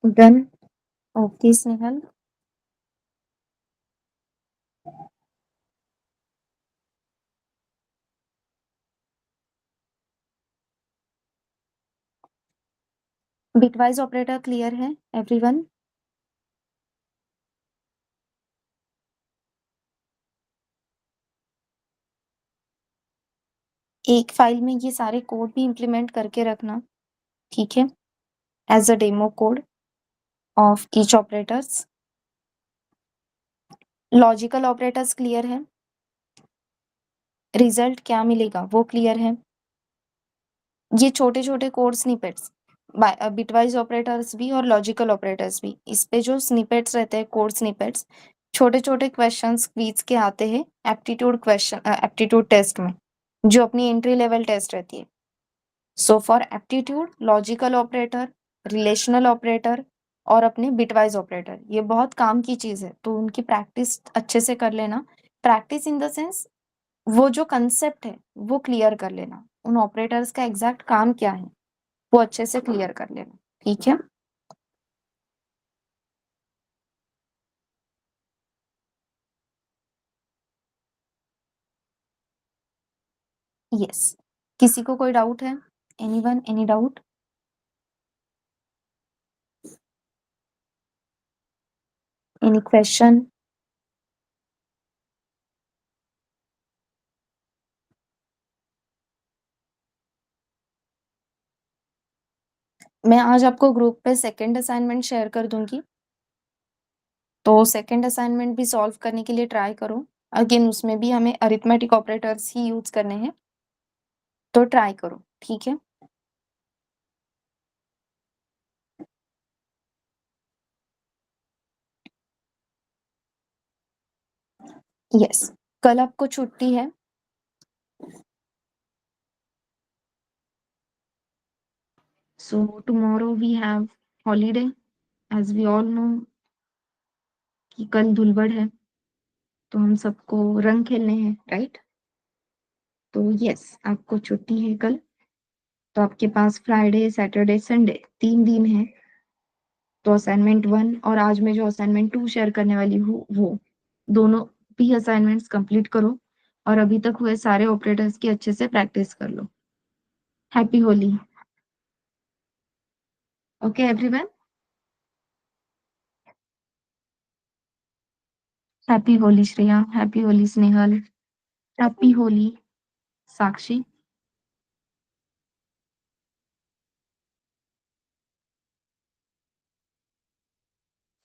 Done. Okay Snehal. Bitwise operator clear है एवरीवन? एक फाइल में ये सारे कोड भी इम्प्लीमेंट करके रखना, ठीक है, as a demo code of each operators. Logical operators clear है, रिजल्ट क्या मिलेगा वो क्लियर है। ये छोटे छोटे कोड स्निपेट्स, बिटवाइज ऑपरेटर्स भी और लॉजिकल ऑपरेटर्स भी, इस पे जो स्निपेट्स रहते हैं, कोड स्निपेट्स, छोटे छोटे क्वेश्चंस क्विज के आते हैं एप्टीट्यूड क्वेश्चन, एप्टीट्यूड टेस्ट में, जो अपनी एंट्री लेवल टेस्ट रहती है। So for aptitude, logical operator, relational operator और अपने बिटवाइज ऑपरेटर, ये बहुत काम की चीज है, तो उनकी प्रैक्टिस अच्छे से कर लेना। प्रैक्टिस इन द सेंस, वो जो कंसेप्ट है वो क्लियर कर लेना, उन ऑपरेटर्स का एग्जैक्ट काम क्या है वो अच्छे से क्लियर कर लेना, ठीक है। यस। किसी को कोई डाउट है? Anyone, any doubt? Any question? मैं आज आपको ग्रुप पे सेकंड असाइनमेंट शेयर कर दूंगी, तो सेकंड असाइनमेंट भी सॉल्व करने के लिए ट्राई करो। अगेन उसमें भी हमें अरिथमेटिक ऑपरेटर्स ही यूज करने हैं, तो ट्राई करो, ठीक है। यस। कल आपको छुट्टी है। So tomorrow we have holiday, as we all know कि कल धुलवड़ है, तो हम सबको रंग खेलने हैं, राइट? तो यस, आपको छुट्टी है कल, तो आपके पास फ्राइडे सैटरडे संडे 3 दिन है। तो असाइनमेंट 1 और आज मैं जो असाइनमेंट 2 शेयर करने वाली हूँ वो दोनों भी असाइनमेंट्स कंप्लीट करो, और अभी तक हुए सारे ऑपरेटर्स की अच्छे से प्रैक्टिस कर लो। Happy Holi. Okay everyone, happy Holi Shreya, happy Holi Snehal. Happy Holi Sakshi.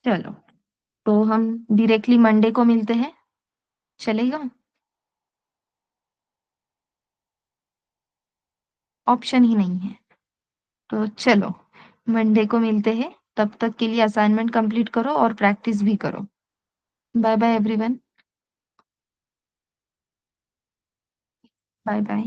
चलो, तो हम डायरेक्टली मंडे को मिलते हैं, चलेगा? ऑप्शन ही नहीं है। तो चलो, मंडे को मिलते हैं। तब तक के लिए असाइनमेंट कंप्लीट करो और प्रैक्टिस भी करो। Bye bye everyone. Bye bye.